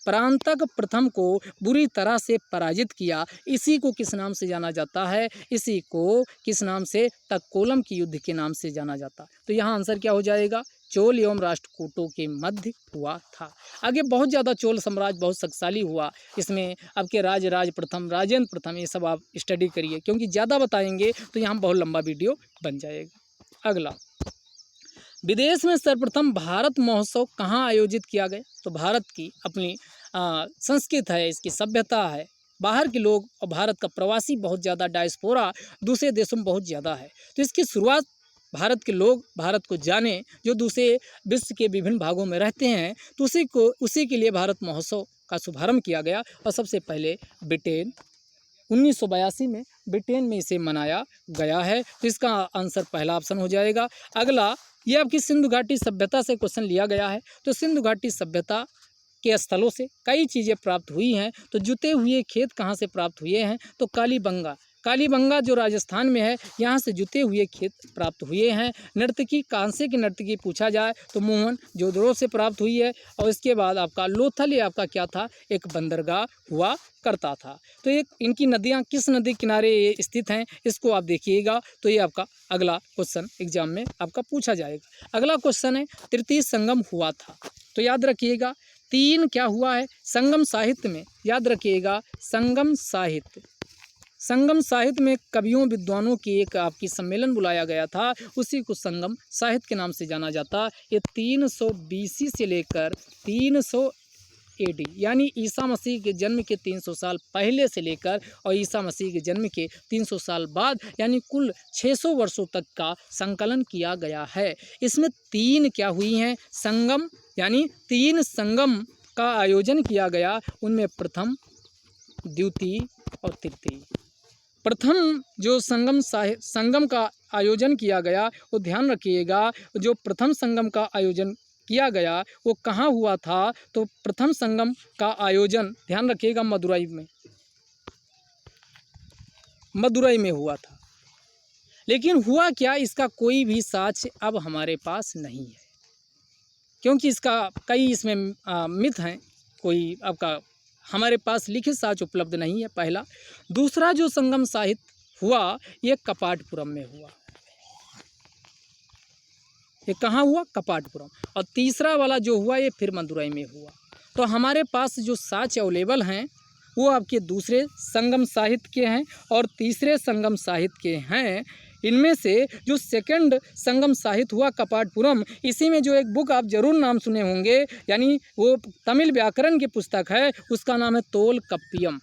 A: परांतक प्रथम को बुरी तरह से पराजित किया। इसी को किस नाम से जाना जाता है, इसी को किस नाम से, तक्कोलम की युद्ध के नाम से जाना जाता। तो यहाँ आंसर क्या हो जाएगा, चोल एवं राष्ट्रकूटों के मध्य हुआ था। आगे बहुत ज़्यादा चोल साम्राज्य बहुत शक्तिशाली हुआ। इसमें आपके राज प्रथम, राजेंद्र प्रथम, ये सब आप स्टडी करिए, क्योंकि ज़्यादा बताएंगे तो यहाँ बहुत लंबा वीडियो बन जाएगा। अगला, विदेश में सर्वप्रथम भारत महोत्सव कहाँ आयोजित किया गया, तो भारत की अपनी संस्कृत है, इसकी सभ्यता है, बाहर के लोग और भारत का प्रवासी बहुत ज़्यादा, डायस्पोरा दूसरे देशों में बहुत ज़्यादा है। तो इसकी शुरुआत भारत के लोग भारत को जाने, जो दूसरे विश्व के विभिन्न भागों में रहते हैं, तो उसी के लिए भारत महोत्सव का शुभारंभ किया गया। और सबसे पहले ब्रिटेन 1982 में ब्रिटेन में इसे मनाया गया है। तो इसका आंसर पहला ऑप्शन हो जाएगा। अगला, ये आपकी सिंधु घाटी सभ्यता से क्वेश्चन लिया गया है। तो सिंधु घाटी सभ्यता के स्थलों से कई चीज़ें प्राप्त हुई हैं। तो जुते हुए खेत कहाँ से प्राप्त हुए हैं, तो कालीबंगा जो राजस्थान में है, यहाँ से जुते हुए खेत प्राप्त हुए हैं। नर्तकी, कांसे की नर्तकी पूछा जाए तो मोहनजोदड़ो से प्राप्त हुई है। और इसके बाद आपका लोथल, ये आपका क्या था, एक बंदरगाह हुआ करता था। तो एक इनकी नदियाँ किस नदी किनारे ये स्थित हैं, इसको आप देखिएगा। तो ये आपका अगला क्वेश्चन एग्जाम में आपका पूछा जाएगा। अगला क्वेश्चन है, तृतीय संगम हुआ था। तो याद रखिएगा 3 क्या हुआ है, संगम साहित्य में, याद रखिएगा संगम साहित्य में कवियों विद्वानों की एक आपकी सम्मेलन बुलाया गया था, उसी को संगम साहित्य के नाम से जाना जाता। ये 300 BC से लेकर 300 AD, यानी ईसा मसीह के जन्म के 300 साल पहले से लेकर और ईसा मसीह के जन्म के 300 साल बाद, यानी कुल 600 वर्षों तक का संकलन किया गया है। इसमें 3 क्या हुई हैं, संगम, यानी 3 संगम का आयोजन किया गया। उनमें प्रथम, द्वितीय और तृतीय। प्रथम जो संगम का आयोजन किया गया, वो ध्यान रखिएगा, जो प्रथम संगम का आयोजन किया गया वो कहाँ हुआ था, तो प्रथम संगम का आयोजन ध्यान रखिएगा मदुरई में हुआ था। लेकिन हुआ क्या, इसका कोई भी साक्ष्य अब हमारे पास नहीं है, क्योंकि इसका कई इसमें मिथ हैं, कोई आपका हमारे पास लिखित साक्ष्य उपलब्ध नहीं है, पहला। दूसरा जो संगम साहित्य हुआ, ये कपाटपुरम में हुआ। ये कहाँ हुआ, कपाटपुरम। और तीसरा वाला जो हुआ, ये फिर मदुरई में हुआ। तो हमारे पास जो साक्ष्य अवेलेबल हैं, वो आपके दूसरे संगम साहित्य के हैं और तीसरे संगम साहित्य के हैं। इनमें से जो सेकंड संगम साहित्य हुआ कपाटपुरम, इसी में जो एक बुक आप जरूर नाम सुने होंगे, यानी वो तमिल व्याकरण की पुस्तक है, उसका नाम है तोलकप्पियम।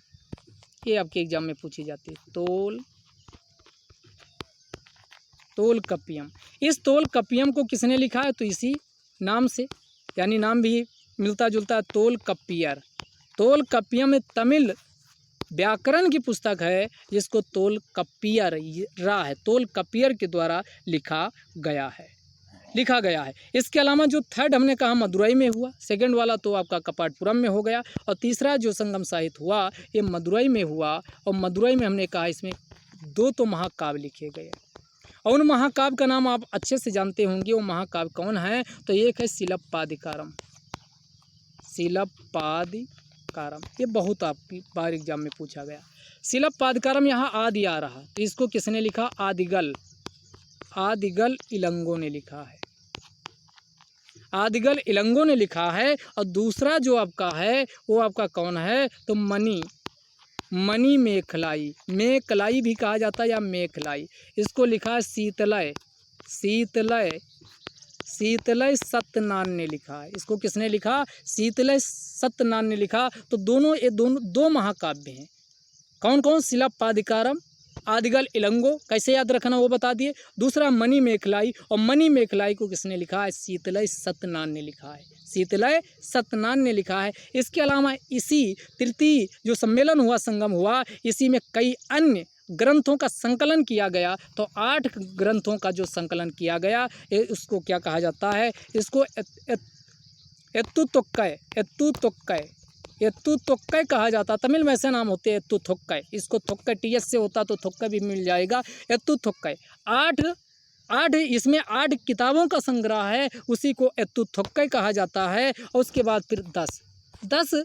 A: ये आपके एग्जाम में पूछी जाती है, तोलकप्पियम। इस तोलकप्पियम को किसने लिखा है, तो इसी नाम से, यानी नाम भी मिलता जुलता है, तोलकप्पियर। तोलकप्पियम में तमिल व्याकरण की पुस्तक है, जिसको तोलकप्पियर है, तोलकप्पियर के द्वारा लिखा गया है। इसके अलावा जो थर्ड हमने कहा मदुरई में हुआ, सेकंड वाला तो आपका कपाटपुरम में हो गया, और तीसरा जो संगम साहित्य हुआ ये मदुरई में हुआ। और मदुरई में हमने कहा इसमें 2 तो महाकाव्य लिखे गए, और उन महाकाव्य का नाम आप अच्छे से जानते होंगे। वो महाकाव्य कौन है, तो एक है शिलप्पादिकारम। ये बहुत आपकी बार एग्जाम में पूछा गया। शिलप्पादिकारम, यहाँ आदि आ रहा, तो इसको किसने लिखा, आदिगल इलंगो ने लिखा है। आदिगल इलंगो ने लिखा है। और दूसरा जो आपका है वो आपका कौन है, तो मणि मेखलाई भी कहा जाता है, या मेखलाई। इसको लिखा है शीतलय शीतलय सत्यनारायण ने लिखा है। इसको किसने लिखा? शीतलय सत्यनारायण ने लिखा। तो ये दोनों दो महाकाव्य हैं। कौन कौन? शिलाप्पादिकारम, आदिगल इलंगो, कैसे याद रखना वो बता दिए। दूसरा मणि मेखलाई, और मणि मेखलाई को किसने लिखा है? शीतलय सत्यनारायण ने लिखा है। शीतलय सत्यनारायण ने लिखा है। इसके अलावा इसी तृतीय जो सम्मेलन हुआ, संगम हुआ, इसी में कई अन्य ग्रंथों का संकलन किया गया। तो 8 ग्रंथों का जो संकलन किया गया, उसको क्या कहा जाता है? इसको एत्तुतोक्कै कहा जाता। तमिल में ऐसे नाम होते हैं, एत्तुथोक्कै। इसको थोक्कै टीएस से होता तो थोक्कै भी मिल जाएगा। एत्तुथोक्कै 8 इसमें 8 किताबों का संग्रह है, उसी को एत्तुथोक्कै कहा जाता है। और उसके बाद फिर 10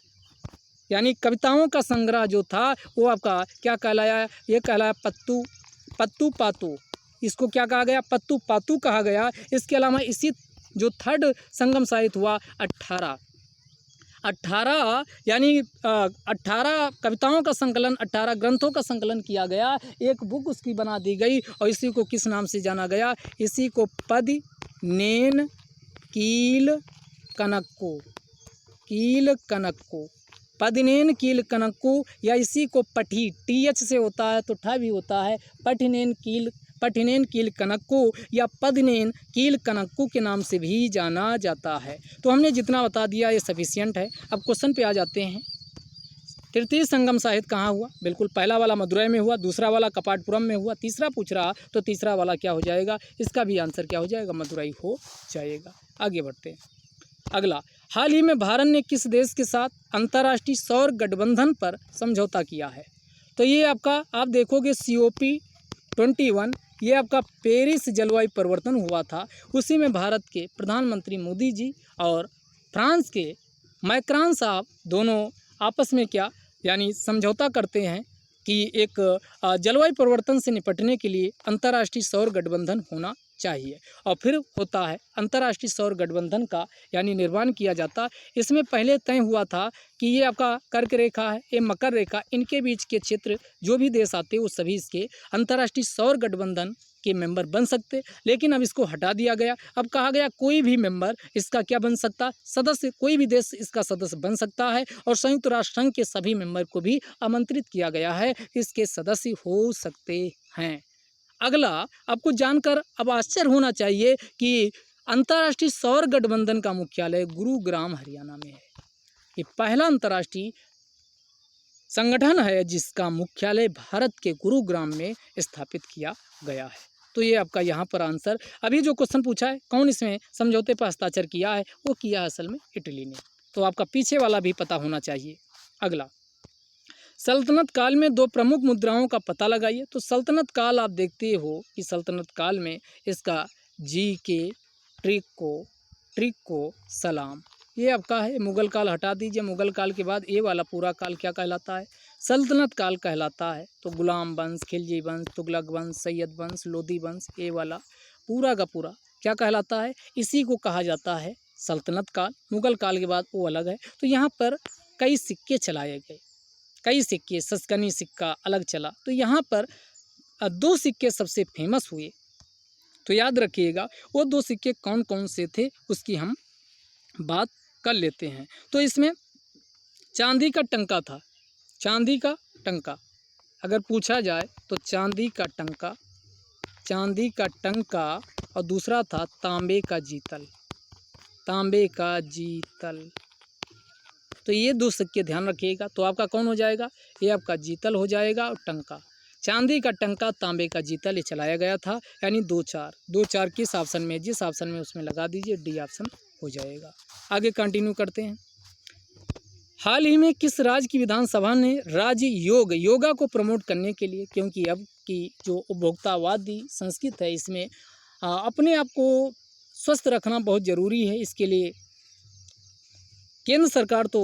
A: यानी कविताओं का संग्रह जो था वो आपका क्या कहलाया? ये कहलाया पत्तू पातू। इसको क्या कहा गया? पत्तू पातू कहा गया। इसके अलावा इसी जो थर्ड संगम साहित्य हुआ, 18 यानी 18 कविताओं का संकलन, 18 ग्रंथों का संकलन किया गया। एक बुक उसकी बना दी गई, और इसी को किस नाम से जाना गया? इसी को पदिनेन कील कनक्को, पदिनेन कील कनक्को, या इसी को पठी, टीएच से होता है तो ठा भी होता है, पठिनेन कील कनक्को या पदिनेन कील कनक्को के नाम से भी जाना जाता है। तो हमने जितना बता दिया ये सफिशिएंट है। अब क्वेश्चन पे आ जाते हैं। तृतीय संगम साहित्य कहाँ हुआ? बिल्कुल पहला वाला मदुरै में हुआ, दूसरा वाला कपाटपुरम में हुआ, तीसरा पूछ रहा तो तीसरा वाला क्या हो जाएगा? इसका भी आंसर क्या हो जाएगा? मदुरै हो जाएगा। आगे बढ़ते हैं। अगला, हाल ही में भारत ने किस देश के साथ अंतर्राष्ट्रीय सौर गठबंधन पर समझौता किया है? तो ये आपका आप देखोगे COP21, ये आपका पेरिस जलवायु परिवर्तन हुआ था। उसी में भारत के प्रधानमंत्री मोदी जी और फ्रांस के मैक्रान साहब दोनों आपस में क्या यानी समझौता करते हैं कि एक जलवायु परिवर्तन से निपटने के लिए अंतर्राष्ट्रीय सौर गठबंधन होना चाहिए। और फिर होता है अंतर्राष्ट्रीय सौर गठबंधन का यानी निर्माण किया जाता। इसमें पहले तय हुआ था कि ये आपका कर्क रेखा है, ये मकर रेखा, इनके बीच के क्षेत्र जो भी देश आते वो सभी इसके अंतर्राष्ट्रीय सौर गठबंधन के मेंबर बन सकते। लेकिन अब इसको हटा दिया गया। अब कहा गया कोई भी मेंबर इसका क्या बन सकता? सदस्य, कोई भी देश इसका सदस्य बन सकता है। और संयुक्त राष्ट्र संघ के सभी मेंबर को भी आमंत्रित किया गया है, इसके सदस्य हो सकते हैं। अगला, आपको जानकर अब आश्चर्य होना चाहिए कि अंतर्राष्ट्रीय सौर गठबंधन का मुख्यालय गुरुग्राम हरियाणा में है। ये पहला अंतर्राष्ट्रीय संगठन है जिसका मुख्यालय भारत के गुरुग्राम में स्थापित किया गया है। तो ये आपका यहाँ पर आंसर। अभी जो क्वेश्चन पूछा है कौन इसमें समझौते पर हस्ताक्षर किया है, वो किया है असल में इटली ने। तो आपका पीछे वाला भी पता होना चाहिए। अगला, सल्तनत काल में 2 प्रमुख मुद्राओं का पता लगाइए। तो सल्तनत काल आप देखते हो कि सल्तनत काल में इसका GK, ट्रिको, सलाम, ये आपका है। मुगल काल हटा दीजिए। मुगल काल के बाद ये वाला पूरा काल क्या कहलाता है? सल्तनत काल कहलाता है। तो गुलाम वंश, खिलजी वंश, तुगलक वंश, सैयद वंश, लोदी वंश, ये वाला पूरा का पूरा क्या कहलाता है? इसी को कहा जाता है सल्तनत काल। मुगल काल के बाद वो अलग है। तो यहाँ पर कई सिक्के चलाए गए, कई सिक्के, सस्कनी सिक्का अलग चला। तो यहाँ पर 2 सिक्के सबसे फेमस हुए। तो याद रखिएगा वो 2 सिक्के कौन कौन से थे उसकी हम बात कर लेते हैं। तो इसमें चांदी का टंका था। चांदी का टंका अगर पूछा जाए तो चांदी का टंका, और दूसरा था तांबे का जीतल। तो ये 2 सिक्के ध्यान रखिएगा। तो आपका कौन हो जाएगा? ये आपका जीतल हो जाएगा। और टंका, चांदी का टंका, तांबे का जीतल, ये चलाया गया था। यानी 2-4 किस ऑप्शन में? जिस ऑप्शन में उसमें लगा दीजिए, D ऑप्शन हो जाएगा। आगे कंटिन्यू करते हैं। हाल ही में किस राज्य की विधानसभा ने राज्य योगा को प्रमोट करने के लिए, क्योंकि अब की जो उपभोक्तावादी संस्कृति है इसमें अपने आप को स्वस्थ रखना बहुत ज़रूरी है। इसके लिए केंद्र सरकार तो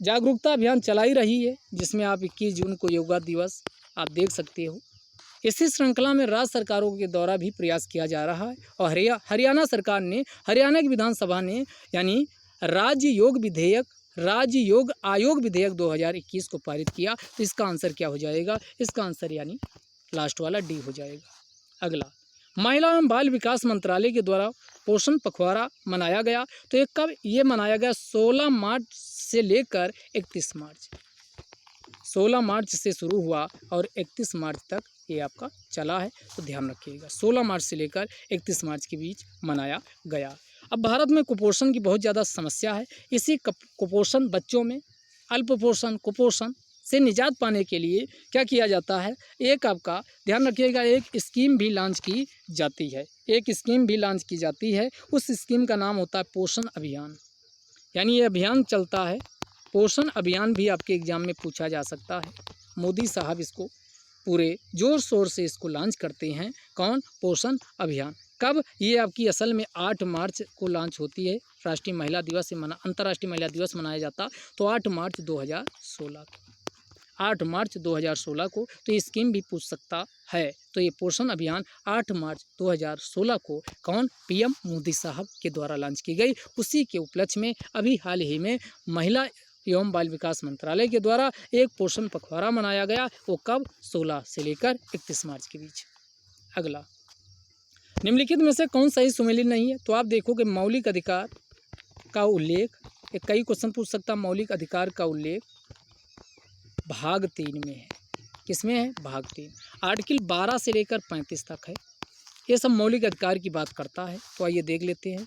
A: जागरूकता अभियान चला ही रही है, जिसमें आप 21 जून को योगा दिवस आप देख सकते हो। इसी श्रृंखला में राज्य सरकारों के द्वारा भी प्रयास किया जा रहा है। और हरियाणा सरकार ने, हरियाणा की विधानसभा ने यानी राज्य योग आयोग विधेयक 2021 को पारित किया। तो इसका आंसर क्या हो जाएगा? इसका आंसर यानी लास्ट वाला D हो जाएगा। अगला, महिला एवं बाल विकास मंत्रालय के द्वारा पोषण पखवाड़ा मनाया गया। तो ये कब ये मनाया गया? 16 मार्च से लेकर 31 मार्च। 16 मार्च से शुरू हुआ और 31 मार्च तक ये आपका चला है, तो ध्यान रखिएगा। 16 मार्च से लेकर 31 मार्च के बीच मनाया गया। अब भारत में कुपोषण की बहुत ज़्यादा समस्या है। इसी कुपोषण बच्चों में अल्पपोषण कुपोषण से निजात पाने के लिए क्या किया जाता है? एक आपका ध्यान रखिएगा, एक स्कीम भी लॉन्च की जाती है। एक स्कीम भी लॉन्च की जाती है। उस स्कीम का नाम होता है पोषण अभियान। यानी ये अभियान चलता है। पोषण अभियान भी आपके एग्जाम में पूछा जा सकता है। मोदी साहब इसको पूरे जोर शोर से इसको लॉन्च करते हैं। कौन? पोषण अभियान। कब? ये आपकी असल में 8 मार्च को लॉन्च होती है। राष्ट्रीय महिला दिवस से अंतर्राष्ट्रीय महिला दिवस मनाया जाता, तो 8 मार्च 2016 को 8 मार्च 2016 को तो ये स्कीम भी पूछ सकता है। तो ये पोषण अभियान 8 मार्च 2016 को कौन? पीएम मोदी साहब के द्वारा लॉन्च की गई। उसी के उपलक्ष्य में अभी हाल ही में महिला एवं बाल विकास मंत्रालय के द्वारा एक पोषण पखवाड़ा मनाया गया। वो कब? 16 से लेकर 31 मार्च के बीच। अगला, निम्नलिखित में से कौन सही सुमेलित नहीं है? तो आप देखोगे मौलिक अधिकार का उल्लेख, कई क्वेश्चन पूछ सकता। मौलिक अधिकार का उल्लेख भाग 3 में है। किसमें है? भाग 3। आर्टिकल 12 से लेकर 35 तक है। ये सब मौलिक अधिकार की बात करता है। तो आइए देख लेते हैं।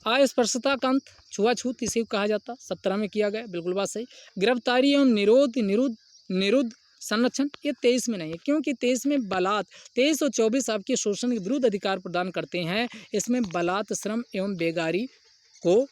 A: अस्पृश्यता का अंत, छुआछूत इसे कहा जाता, 17 में किया गया, बिल्कुल बात सही। गिरफ्तारी एवं निरुद्ध संरक्षण, ये 23 में नहीं है, क्योंकि 23 में बलात्, 23 और 24 आपके शोषण के विरुद्ध अधिकार प्रदान करते हैं। इसमें बलात्, श्रम एवं बेगारी को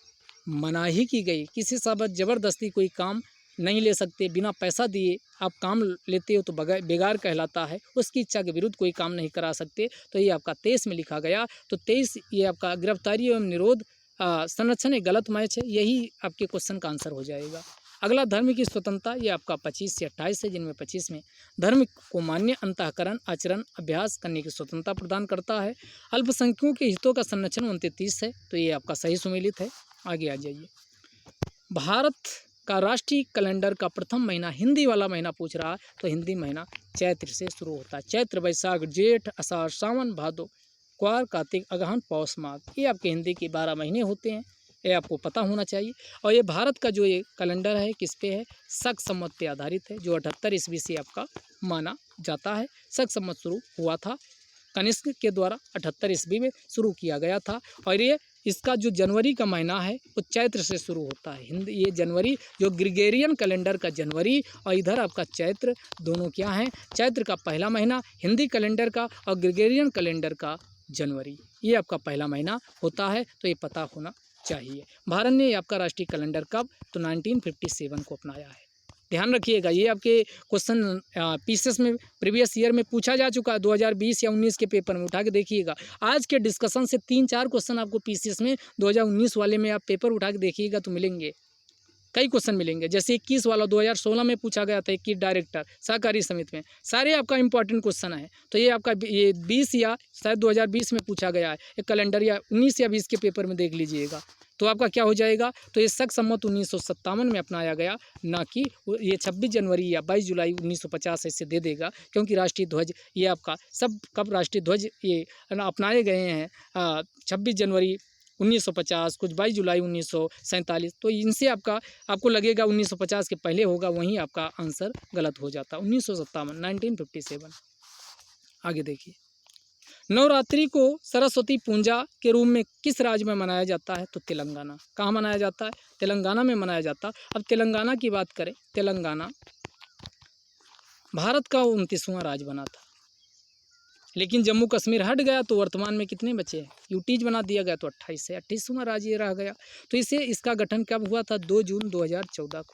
A: मनाही की गई। किसी से जबरदस्ती कोई काम नहीं ले सकते। बिना पैसा दिए आप काम लेते हो तो बेगार कहलाता है। उसकी इच्छा के विरुद्ध कोई काम नहीं करा सकते। तो ये आपका 23 में लिखा गया। तो 23 ये आपका गिरफ्तारी एवं निरोध संरक्षण एक गलत मैच है। यही आपके क्वेश्चन का आंसर हो जाएगा। अगला, धर्म की स्वतंत्रता, ये आपका 25 से 28 है, जिनमें 25 में धर्म को मान्य अंतःकरण आचरण अभ्यास करने की स्वतंत्रता प्रदान करता है। अल्पसंख्यकों के हितों का संरक्षण 29 है। तो ये आपका सही सुमेलित है। आगे आ जाइए। भारत का राष्ट्रीय कैलेंडर का प्रथम महीना, हिंदी वाला महीना पूछ रहा है, तो हिंदी महीना चैत्र से शुरू होता है। चैत्र, वैशाख, जेठ, आषाढ़, सावन, भादो, क्वार, कार्तिक, अगहन, पौष, माघ, ये आपके हिंदी के 12 महीने होते हैं। ये आपको पता होना चाहिए। और ये भारत का जो ये कैलेंडर है किस पे है? शक संवत पे आधारित है, जो 78 ईस्वी से आपका माना जाता है। शक संवत शुरू हुआ था कनिष्क के द्वारा, 78 ईस्वी में शुरू किया गया था। और ये इसका जो जनवरी का महीना है वो चैत्र से शुरू होता है। हिंदी ये जनवरी, जो ग्रिगोरियन कैलेंडर का जनवरी और इधर आपका चैत्र, दोनों क्या हैं? चैत्र का पहला महीना हिंदी कैलेंडर का और ग्रिगोरियन कैलेंडर का जनवरी, ये आपका पहला महीना होता है। तो ये पता होना चाहिए। भारत ने आपका राष्ट्रीय कैलेंडर कब? तो 1957 को अपनाया है। ध्यान रखिएगा। ये आपके क्वेश्चन पीसीएस में प्रीवियस ईयर में पूछा जा चुका है। 2020 या 19 के पेपर में उठा के देखिएगा। आज के डिस्कशन से 3-4 क्वेश्चन आपको पीसीएस में 2019 वाले में आप पेपर उठा के देखिएगा तो मिलेंगे, कई क्वेश्चन मिलेंगे। जैसे 21 वाला 2016 में पूछा गया था, 21 डायरेक्टर सहकारी समिति में, सारे आपका इंपॉर्टेंट क्वेश्चन है। तो ये आपका ये 20 या शायद 2020 में पूछा गया है एक कैलेंडर, या 19 या 20 के पेपर में देख लीजिएगा। तो आपका क्या हो जाएगा? तो ये शक संवत 1957 में अपनाया गया, ना कि ये 26 जनवरी या 22 जुलाई 1950 ऐसे दे देगा। क्योंकि राष्ट्रीय ध्वज ये आपका सब कब राष्ट्रीय ध्वज ये अपनाए गए हैं? 26 जनवरी 1950, कुछ 22 जुलाई 1947। तो इनसे आपको लगेगा 1950 के पहले होगा, वहीं आपका आंसर गलत हो जाता। 1957 आगे देखिए। नवरात्रि को सरस्वती पूजा के रूप में किस राज्य में मनाया जाता है? तो तेलंगाना। कहाँ मनाया जाता है? तेलंगाना में मनाया जाता है। अब तेलंगाना की बात करें, तेलंगाना भारत का 29वां राज्य बना था, लेकिन जम्मू कश्मीर हट गया तो वर्तमान में कितने बचे हैं? यूटीज बना दिया गया तो 28 है, 28वां राज्य ये रह गया। तो इसका गठन कब हुआ था? 2 जून 2014 को,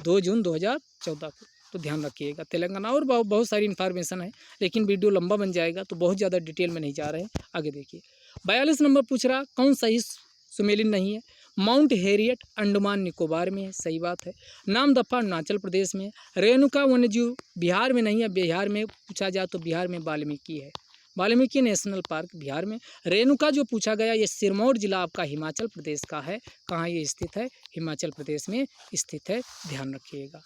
A: 2 जून 2014 को। तो ध्यान रखिएगा तेलंगाना। और बहुत सारी इन्फॉर्मेशन है, लेकिन वीडियो लंबा बन जाएगा तो बहुत ज़्यादा डिटेल में नहीं जा रहे हैं। आगे देखिए। 42 नंबर पूछ रहा, कौन सही सुमेलित नहीं है? माउंट हैरियट अंडमान निकोबार में है, सही बात है। नामदफा अरुणाचल प्रदेश में है। रेणुका वन्यजीव बिहार में नहीं है। बिहार में पूछा जाए तो बिहार में वाल्मीकि है, वाल्मीकि नेशनल पार्क बिहार में। रेणुका जो पूछा गया ये सिरमौर जिला आपका हिमाचल प्रदेश का है। कहाँ ये स्थित है? हिमाचल प्रदेश में स्थित है, ध्यान रखिएगा।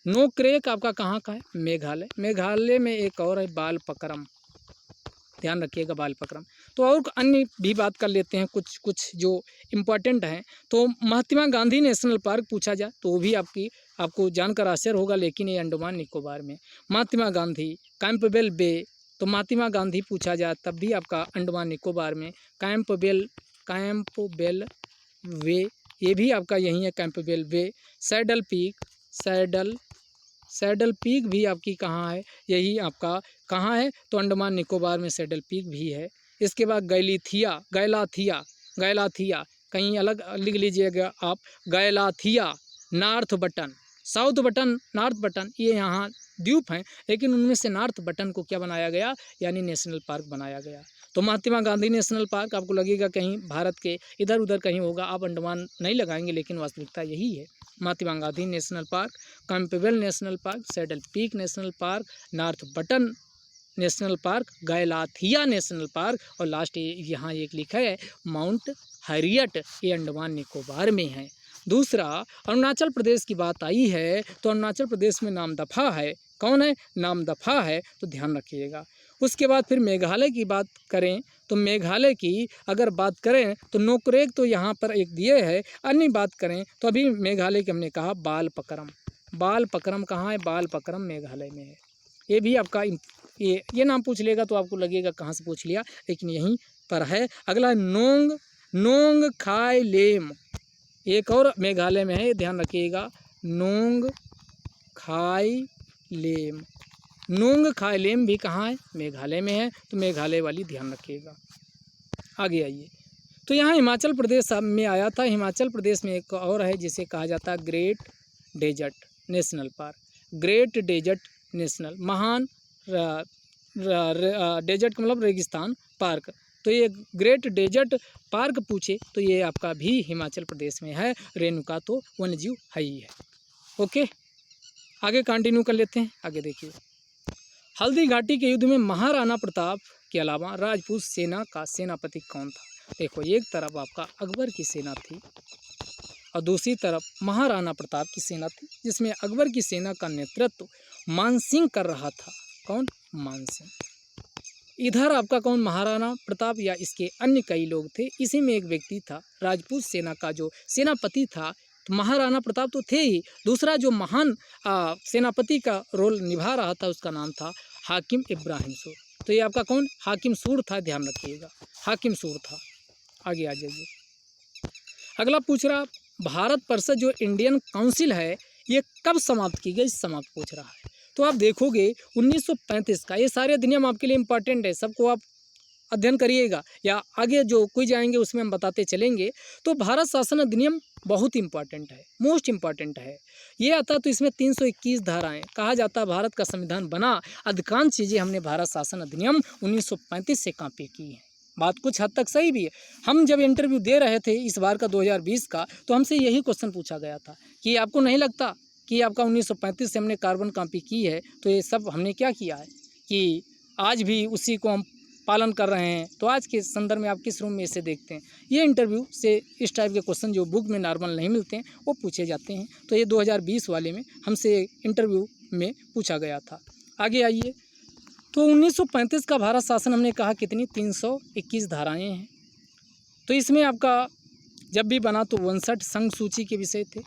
A: नोक्रेक आपका कहाँ का है? मेघालय। मेघालय में एक और है बालपक्रम, ध्यान रखिएगा बालपक्रम। तो और अन्य भी बात कर लेते हैं, कुछ कुछ जो इम्पोर्टेंट हैं। तो महात्मा गांधी नेशनल पार्क पूछा जाए तो वो भी आपको जानकर आश्चर्य होगा, लेकिन ये अंडमान निकोबार में। महात्मा गांधी, कैंपबेल बे, तो महात्मा गांधी पूछा जाए तब भी आपका अंडमान निकोबार में। कैंपबेल वे, ये भी आपका यही है, कैंपबेल वे। सैडल पीक भी आपकी कहाँ है, यही आपका कहाँ है, तो अंडमान निकोबार में सैडल पीक भी है। इसके बाद गैलाथिया कहीं अलग लिख लीजिएगा आप, Galathea, North Button, South Button, North Button, ये यहाँ द्वीप हैं, लेकिन उनमें से नॉर्थ बटन को क्या बनाया गया, यानी नेशनल पार्क बनाया गया। तो महात्मा गांधी नेशनल पार्क आपको लगेगा कहीं भारत के इधर उधर कहीं होगा, आप अंडमान नहीं लगाएंगे, लेकिन वास्तविकता यही है। Mahatma Gandhi National Park, Campbell National Park, Saddle Peak National Park, North Button National Park, Galathea National Park, और लास्ट यहाँ एक लिखा है माउंट हैरियट, ये अंडमान निकोबार में है। दूसरा, अरुणाचल प्रदेश की बात आई है तो अरुणाचल प्रदेश में नामदफा है। कौन है? नामदफा है, तो ध्यान रखिएगा। उसके बाद फिर मेघालय की बात करें तो मेघालय की अगर बात करें तो नोकरेक तो यहाँ पर एक दिए है। अन्य बात करें तो अभी मेघालय की हमने कहा बालपक्रम कहाँ है? बालपक्रम मेघालय में है। ये भी आपका ये नाम पूछ लेगा तो आपको लगेगा कहाँ से पूछ लिया, लेकिन यहीं पर है। अगला नोंग खाई लेम, एक और मेघालय में है, ध्यान रखिएगा। नोंग खाई लेम भी कहाँ है? मेघालय में है, तो मेघालय वाली ध्यान रखिएगा। आगे आइए, तो यहाँ हिमाचल प्रदेश में आया था। हिमाचल प्रदेश में एक और है जिसे कहा जाता है great desert national park. Great desert national, महान डेजर्ट का मतलब रेगिस्तान पार्क। तो ये ग्रेट डेजर्ट पार्क पूछे तो ये आपका भी हिमाचल प्रदेश में है। रेणुका तो वन्यजीव है ही है। ओके, आगे कंटिन्यू कर लेते हैं। आगे देखिए, हल्दी घाटी के युद्ध में महाराणा प्रताप के अलावा राजपूत सेना का सेनापति कौन था? देखो, एक तरफ आपका अकबर की सेना थी और दूसरी तरफ महाराणा प्रताप की सेना थी, जिसमें अकबर की सेना का नेतृत्व मानसिंह कर रहा था। कौन? मानसिंह। इधर आपका कौन? महाराणा प्रताप या इसके अन्य कई लोग थे। इसी में एक व्यक्ति था राजपूत सेना का जो सेनापति था। तो महाराणा प्रताप तो थे ही, दूसरा जो महान सेनापति का रोल निभा रहा था उसका नाम था हाकिम इब्राहिम सूर। तो ये आपका कौन? हाकिम सूर था, ध्यान रखिएगा, हाकिम सूर था। आगे आ जाइए, अगला पूछ रहा, भारत परिषद जो इंडियन काउंसिल है ये कब समाप्त की गई? समाप्त पूछ रहा है। तो आप देखोगे 1935 का, ये सारे अधिनियम आपके लिए इम्पॉर्टेंट है, सबको आप अध्ययन करिएगा या आगे जो कोई जाएंगे उसमें हम बताते चलेंगे। तो भारत शासन अधिनियम बहुत इंपॉर्टेंट है, मोस्ट इम्पॉर्टेंट है। ये आता तो इसमें 321 धाराएं, कहा जाता है भारत का संविधान बना, अधिकांश चीज़ें हमने भारत शासन अधिनियम 1935 से कॉपी की हैं। बात कुछ हद तक सही भी है। हम जब इंटरव्यू दे रहे थे इस बार का 2020 का, तो हमसे यही क्वेश्चन पूछा गया था कि आपको नहीं लगता कि आपका 1935 से हमने कार्बन कॉपी की है, तो ये सब हमने क्या किया है कि आज भी उसी को हम पालन कर रहे हैं। तो आज के संदर्भ में आप किस रूम में इसे देखते हैं? ये इंटरव्यू से इस टाइप के क्वेश्चन जो बुक में नॉर्मल नहीं मिलते हैं वो पूछे जाते हैं। तो ये 2020 वाले में हमसे इंटरव्यू में पूछा गया था। आगे आइए, तो 1935 का भारत शासन हमने कहा कितनी? 321 धाराएं हैं। तो इसमें आपका जब भी बना तो 59 संघ सूची के विषय थे,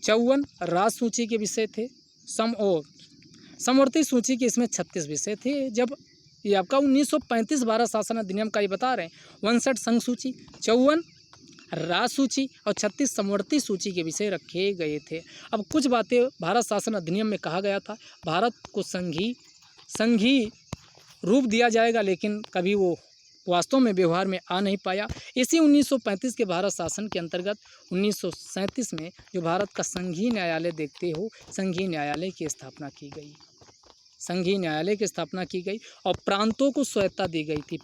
A: 54 राज सूची के विषय थे, समवर्ती सूची के इसमें 36 विषय थे। जब ये आपका 1935 भारत शासन अधिनियम का ये बता रहे हैं, 59 संघ सूची, 54 राज सूची और 36 समवर्ती सूची के विषय रखे गए थे। अब कुछ बातें भारत शासन अधिनियम में कहा गया था, भारत को संघी रूप दिया जाएगा, लेकिन कभी वो वास्तव में व्यवहार में आ नहीं पाया। इसी 1935 के भारत शासन के अंतर्गत 1937 में जो भारत का संघीय न्यायालय देखते हो, संघीय न्यायालय की स्थापना की गई। संघीय न्यायालय की स्थापना की गई और प्रांतों को स्वायत्ता दी गई थी।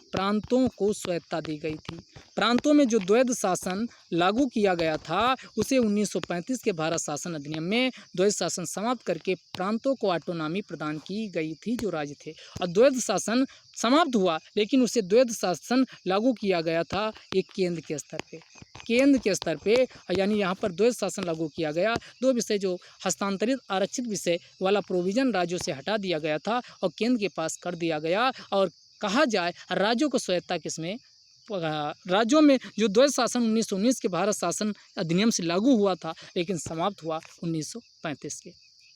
A: प्रांतों में जो द्वैध शासन लागू किया गया था उसे 1935 के भारत शासन अधिनियम में द्वैध शासन समाप्त करके प्रांतों को ऑटोनॉमी प्रदान की गई थी जो राज्य थे। और द्वैध शासन समाप्त हुआ, लेकिन उसे द्वैध शासन लागू किया गया था एक केंद्र के स्तर पे, यानी यहाँ पर द्वैध शासन लागू किया गया। दो विषय जो हस्तांतरित आरक्षित विषय वाला प्रोविजन राज्यों से हटा दिया गया था और केंद्र के पास कर दिया गया, और कहा जाए, राज्यों को स्वायत्ता किसमें, राज्यों में जो द्वैध शासन 1919 के भारत शासन अधिनियम से लागू हुआ था, लेकिन समाप्त हुआ 1935 के,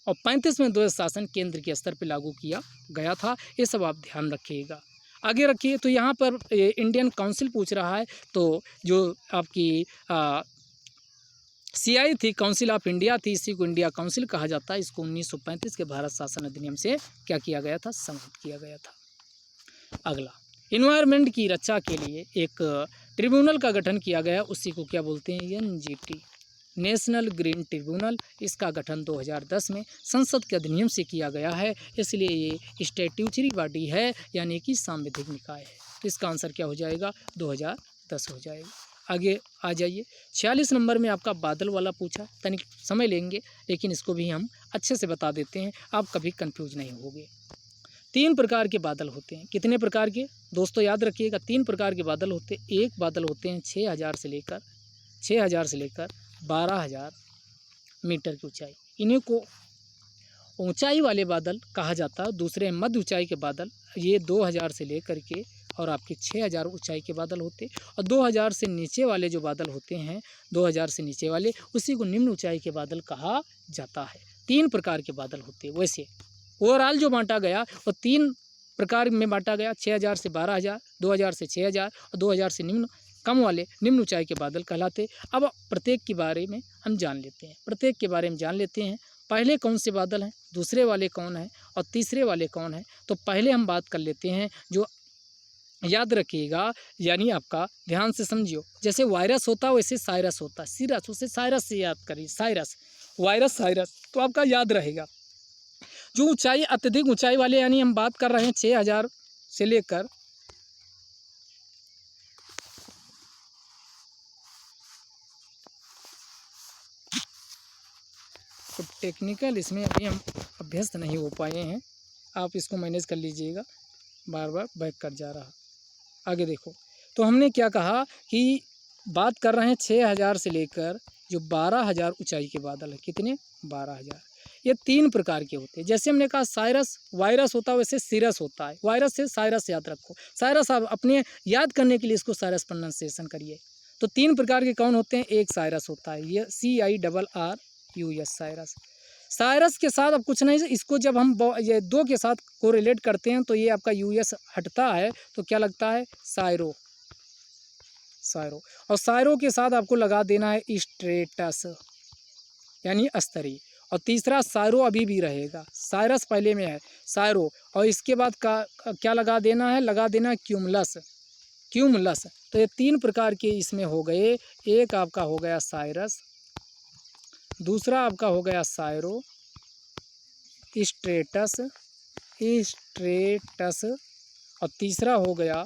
A: और 35 में द्वैध शासन केंद्र के स्तर पर लागू किया गया था। ये सब आप ध्यान रखिएगा। आगे रखिए, तो यहाँ पर इंडियन काउंसिल पूछ रहा है, तो जो आपकी CI थी, काउंसिल ऑफ इंडिया थी, इसी को इंडिया काउंसिल कहा जाता है। इसको 1935 के भारत शासन अधिनियम से क्या किया गया था, समाप्त किया गया था। अगला, इन्वायरमेंट की रक्षा के लिए एक ट्रिब्यूनल का गठन किया गया, उसी को क्या बोलते हैं, NGT, नेशनल ग्रीन ट्रिब्यूनल। इसका गठन 2010 में संसद के अधिनियम से किया गया है, इसलिए ये स्टैट्यूटरी बॉडी है, यानी कि सांविधिक निकाय है। तो इसका आंसर क्या हो जाएगा, 2010 हो जाएगा। आगे आ जाइए, 46 नंबर में आपका बादल वाला पूछा, तनिक समय लेंगे लेकिन इसको भी हम अच्छे से बता देते हैं, आप कभी कंफ्यूज नहीं होगे। 3 प्रकार के बादल होते हैं। कितने प्रकार के दोस्तों, याद रखिएगा, 3 प्रकार के बादल होते हैं। एक बादल होते हैं 6000 से लेकर 12,000 मीटर की ऊंचाई, इन्हीं को ऊंचाई वाले बादल कहा जाता है। दूसरे मध्य ऊंचाई के बादल, ये 2000 से लेकर के और आपके 6000 ऊंचाई के बादल होते हैं। और 2000 से नीचे वाले जो बादल होते हैं, 2000 से नीचे वाले, उसी को निम्न ऊंचाई के बादल कहा जाता है। 3 प्रकार के बादल होते हैं। वैसे ओवरऑल जो बांटा गया वो 3 प्रकार में बांटा गया, 6000 से 12000, 2000 से 6000 और 2000 से कम वाले निम्न ऊंचाई के बादल कहलाते। अब प्रत्येक के बारे में हम जान लेते हैं। पहले कौन से बादल हैं, दूसरे वाले कौन हैं और तीसरे वाले कौन हैं। तो पहले हम बात कर लेते हैं, जो याद रखिएगा, यानी आपका ध्यान से समझियो, जैसे वायरस होता है वैसे साइरस होता है। सीरस, उसे साइरस से याद करिए, साइरस, वायरस, साइरस, तो आपका याद रहेगा। जो ऊंचाई, अत्यधिक ऊंचाई वाले, यानी हम बात कर रहे हैं 6000 से लेकर तो टेक्निकल इसमें अभी हम अभ्यस्त नहीं हो पाए हैं, आप इसको मैनेज कर लीजिएगा, बार बार बैक कर जा रहा। आगे देखो, तो हमने क्या कहा कि बात कर रहे हैं 6000 से लेकर जो 12000 ऊंचाई के बादल है। कितने, 12000। ये 3 प्रकार के होते हैं। जैसे हमने कहा साइरस, वायरस होता है, वैसे सीरस होता है। वायरस से साइरस याद रखो, साइरस आप अपने याद करने के लिए इसको साइरस प्रोनाउंसिएशन करिए। तो 3 प्रकार के कौन होते हैं, एक साइरस होता है, ये CIRRUS, साइरस। साइरस के साथ अब कुछ नहीं, इसको जब हम ये 2 के साथ को रिलेट करते हैं तो ये आपका US हटता है, तो क्या लगता है, साइरो। और साइरो के साथ आपको लगा देना है स्ट्रेटस, यानी स्तरीय। और तीसरा साइरो अभी भी रहेगा, साइरस पहले में है, साइरो, और इसके बाद क्या लगा देना है, क्यूमुलस। तो ये 3 प्रकार के इसमें हो गए। एक आपका हो गया साइरस, दूसरा आपका हो गया साइरो, स्ट्रेटस, और तीसरा हो गया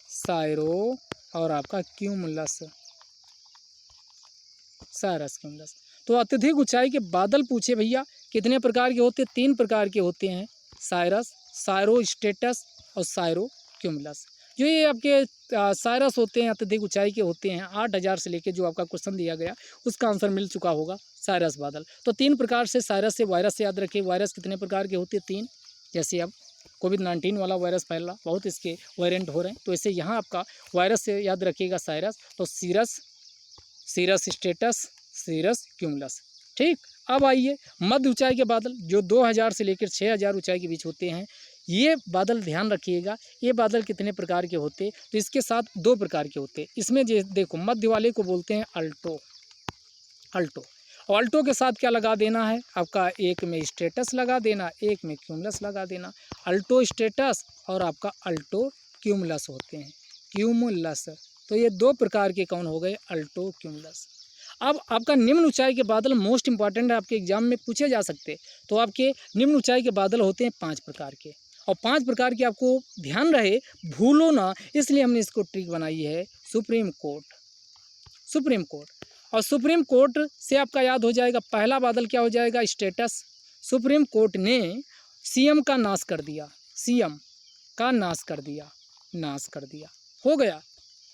A: साइरो और आपका क्यूमुलस, साइरस, क्यूमुलस। तो अत्यधिक ऊंचाई के बादल पूछे भैया, कितने प्रकार के होते हैं, 3 प्रकार के होते हैं, साइरस, साइरो स्टेटस और साइरो क्यूमुलस। जो ये आपके साइरस होते हैं, अत्यधिक ऊंचाई के होते हैं, 8000 से लेके जो आपका क्वेश्चन दिया गया उसका आंसर मिल चुका होगा, साइरस बादल। तो 3 प्रकार से साइरस से, वायरस से याद रखिए, वायरस कितने प्रकार के होते हैं, 3। जैसे अब कोविड-19 वाला वायरस फैला, बहुत इसके वेरिएंट हो रहे हैं, तो ऐसे यहाँ आपका वायरस से याद रखिएगा साइरस, तो सीरस स्टेटस, सीरस क्यूमुलस। ठीक, अब आइए मध्य ऊंचाई के बादल, जो 2000 से लेकर 6000 ऊंचाई के बीच होते हैं। ये बादल ध्यान रखिएगा, ये बादल कितने प्रकार के होते हैं, तो इसके साथ 2 प्रकार के होते हैं। इसमें जो देखो, मध्य वाले को बोलते हैं अल्टो। ऑल्टो के साथ क्या लगा देना है आपका, एक में स्टेटस लगा देना, एक में क्यूमुलस लगा देना। अल्टो स्टेटस और आपका अल्टो क्यूमुलस होते हैं, क्यूमुलस। तो ये 2 प्रकार के कौन हो गए, अल्टो, क्यूमुलस। अब आपका निम्न ऊंचाई के बादल मोस्ट इंपॉर्टेंट है, आपके एग्जाम में पूछे जा सकते। तो आपके निम्न ऊंचाई के बादल होते हैं 5 प्रकार के, और 5 प्रकार के आपको ध्यान रहे, भूलो ना, इसलिए हमने इसको ट्रिक बनाई है, सुप्रीम कोर्ट। और सुप्रीम कोर्ट से आपका याद हो जाएगा, पहला बादल क्या हो जाएगा, स्टेटस। सुप्रीम कोर्ट ने CM का नाश कर दिया, नाश कर दिया, हो गया।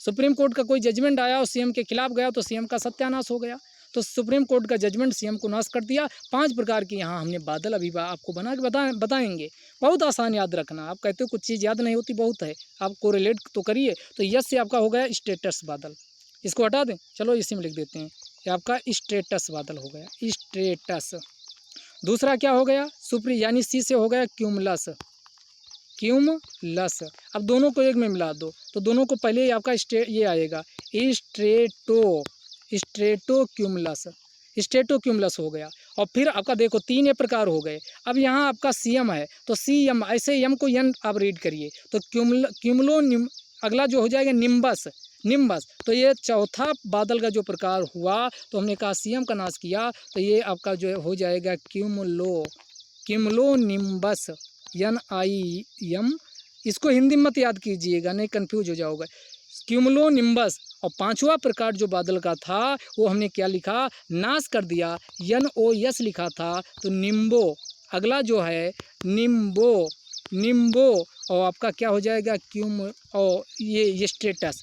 A: सुप्रीम कोर्ट का कोई जजमेंट आया और CM के खिलाफ गया तो CM का सत्यानाश हो गया। तो सुप्रीम कोर्ट का जजमेंट सीएम को नाश कर दिया। 5 प्रकार के यहाँ हमने बादल अभी आपको बना के बताएंगे। बहुत आसान याद रखना। आप कहते हो कुछ चीज़ याद नहीं होती, बहुत है, आप कोरिलेट तो करिए। तो यस से आपका हो गया स्टेटस बादल, इसको हटा दें, चलो इसी में लिख देते हैं, ये आपका स्टेटस बादल हो गया, स्टेटस। दूसरा क्या हो गया, सुप्री यानी सी से हो गया क्यूमुलस, क्यूमुलस। अब दोनों को एक में मिला दो तो दोनों को पहले आपका ये आएगा स्ट्रेटोक्यूमुलस, स्ट्रेटोक्यूमुलस हो गया। और फिर आपका देखो 3 ये प्रकार हो गए। अब यहाँ आपका सीएम है तो सीएम, ऐसे एम को एन आप रीड करिए तो क्यूमुलो अगला जो हो जाएगा निम्बस, निम्बस। तो ये चौथा बादल का जो प्रकार हुआ, तो हमने कहा सीएम का नाश किया तो ये आपका जो हो जाएगा क्यूमुलो निम्बस, NIM। इसको हिंदी में मत याद कीजिएगा, नहीं कंफ्यूज हो जाओगे, क्यूमुलो निम्बस। और 5वां प्रकार जो बादल का था वो हमने क्या लिखा, नाश कर दिया, NOS लिखा था, तो निम्बो। अगला जो है निम्बो, निम्बो। और आपका क्या हो जाएगा और ये स्टेटस,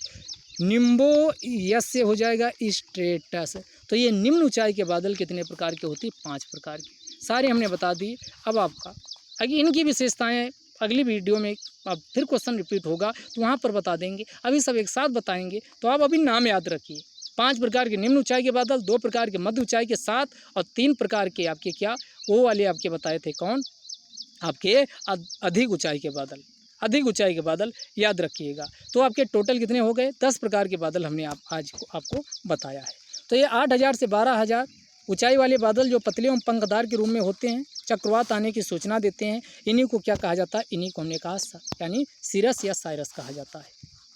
A: निम्बो यस से हो जाएगा स्टेटस। तो ये निम्न ऊंचाई के बादल कितने प्रकार के होती, 5 प्रकार के, सारे हमने बता दी। अब आपका अगर इनकी विशेषताएं अगली वीडियो में अब फिर क्वेश्चन रिपीट होगा तो वहाँ पर बता देंगे, अभी सब एक साथ बताएंगे। तो आप अभी नाम याद रखिए, 5 प्रकार के निम्न ऊंचाई के बादल, 2 प्रकार के मध्य ऊंचाई के, 7 और 3 प्रकार के आपके क्या वो वाले आपके बताए थे, कौन आपके अधिक ऊंचाई के बादल, अधिक ऊंचाई के बादल याद रखिएगा। तो आपके टोटल कितने हो गए, 10 प्रकार के बादल हमने आज आपको बताया है। तो ये 8000 से 12000 ऊंचाई वाले बादल जो पतले एवं पंखदार के रूप में होते हैं, चक्रवात आने की सूचना देते हैं, इन्हीं को क्या कहा जाता है, इन्हीं को हमने कहा यानी सिरस या साइरस कहा जाता है।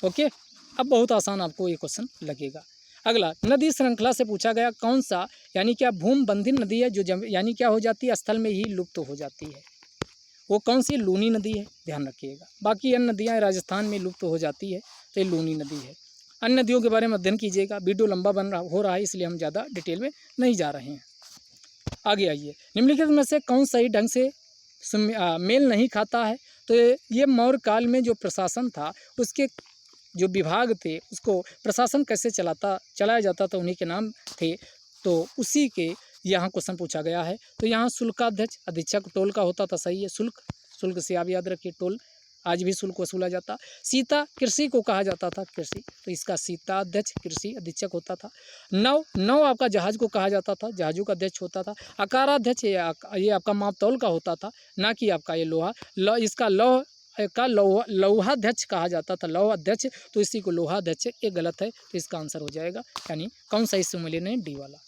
A: ओके, अब बहुत आसान आपको ये क्वेश्चन लगेगा। अगला, नदी श्रृंखला से पूछा गया कौन सा यानी क्या भूमबंधित नदी है जो यानी क्या हो जाती है, स्थल में ही लुप्त हो जाती है, वो कौन सी, लूनी नदी है, ध्यान रखिएगा। बाकी अन्य नदियाँ राजस्थान में लुप्त हो जाती है, तो ये लूनी नदी है। अन्य नदियों के बारे में अध्ययन कीजिएगा, वीडियो लंबा हो रहा है इसलिए हम ज़्यादा डिटेल में नहीं जा रहे हैं। आगे आइए, निम्नलिखित में से कौन सही ढंग से मेल नहीं खाता है। तो ये मौर्य काल में जो प्रशासन था, उसके जो विभाग थे, उसको प्रशासन कैसे चलाया जाता था, उन्हीं के नाम थे। तो उसी के यहाँ क्वेश्चन पूछा गया है। तो यहाँ शुल्काध्यक्ष अधीक्षक टोल का होता था, सही है, शुल्क से आप याद रखिए, टोल, आज भी शुल्क वसूला जाता। सीता कृषि को कहा जाता था, कृषि, तो इसका सीताध्यक्ष कृषि अधीक्षक होता था। नौ आपका जहाज को कहा जाता था, जहाजों का अध्यक्ष होता था। आकाराध्यक्ष ये आपका मापतौल का होता था, ना कि आपका ये लोहा, इसका लौहाध्यक्ष कहा जाता था, लौहाध्यक्ष, तो इसी को लोहाध्यक्ष, ये गलत है, तो इसका आंसर हो जाएगा यानी कौन सा इससे मिले नहीं, डी वाला।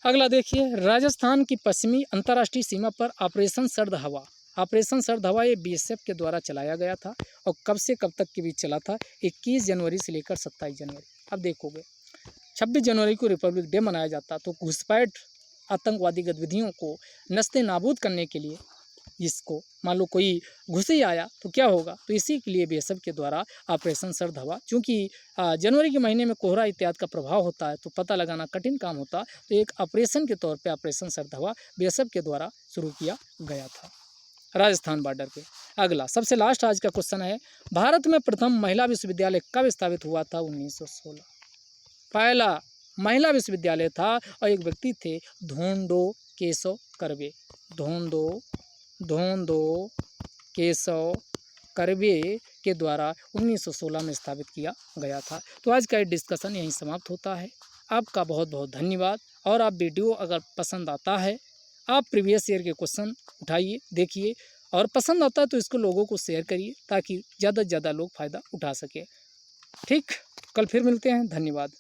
A: अगला देखिए, राजस्थान की पश्चिमी अंतर्राष्ट्रीय सीमा पर ऑपरेशन सर्द हवा, ऑपरेशन सर्द हवा ये BSF के द्वारा चलाया गया था। और कब से कब तक के बीच चला था, 21 जनवरी से लेकर 27 जनवरी। अब देखोगे 26 जनवरी को रिपब्लिक डे मनाया जाता, तो घुसपैठ आतंकवादी गतिविधियों को नस्ते नाबूद करने के लिए, इसको मान लो कोई घुस ही आया तो क्या होगा, तो इसी के लिए BSF के द्वारा ऑपरेशन सर्द हवा, चूँकि जनवरी के महीने में कोहरा इत्यादि का प्रभाव होता है तो पता लगाना कठिन काम होता, तो एक ऑपरेशन के तौर पे ऑपरेशन सर्द हवा BSF के द्वारा शुरू किया गया था राजस्थान बॉर्डर पे। अगला, सबसे लास्ट आज का क्वेश्चन है, भारत में प्रथम महिला विश्वविद्यालय कब स्थापित हुआ था, 1916। पहला महिला विश्वविद्यालय था और एक व्यक्ति थे धोंडो केशव कर्वे, धोंडो केशव कर्वे के द्वारा 1916 में स्थापित किया गया था। तो आज का ये डिस्कशन यहीं समाप्त होता है। आपका बहुत बहुत धन्यवाद। और आप वीडियो अगर पसंद आता है, आप प्रीवियस ईयर के क्वेश्चन उठाइए, देखिए, और पसंद आता है तो इसको लोगों को शेयर करिए ताकि ज़्यादा से ज़्यादा लोग फ़ायदा उठा सके। ठीक, कल फिर मिलते हैं, धन्यवाद।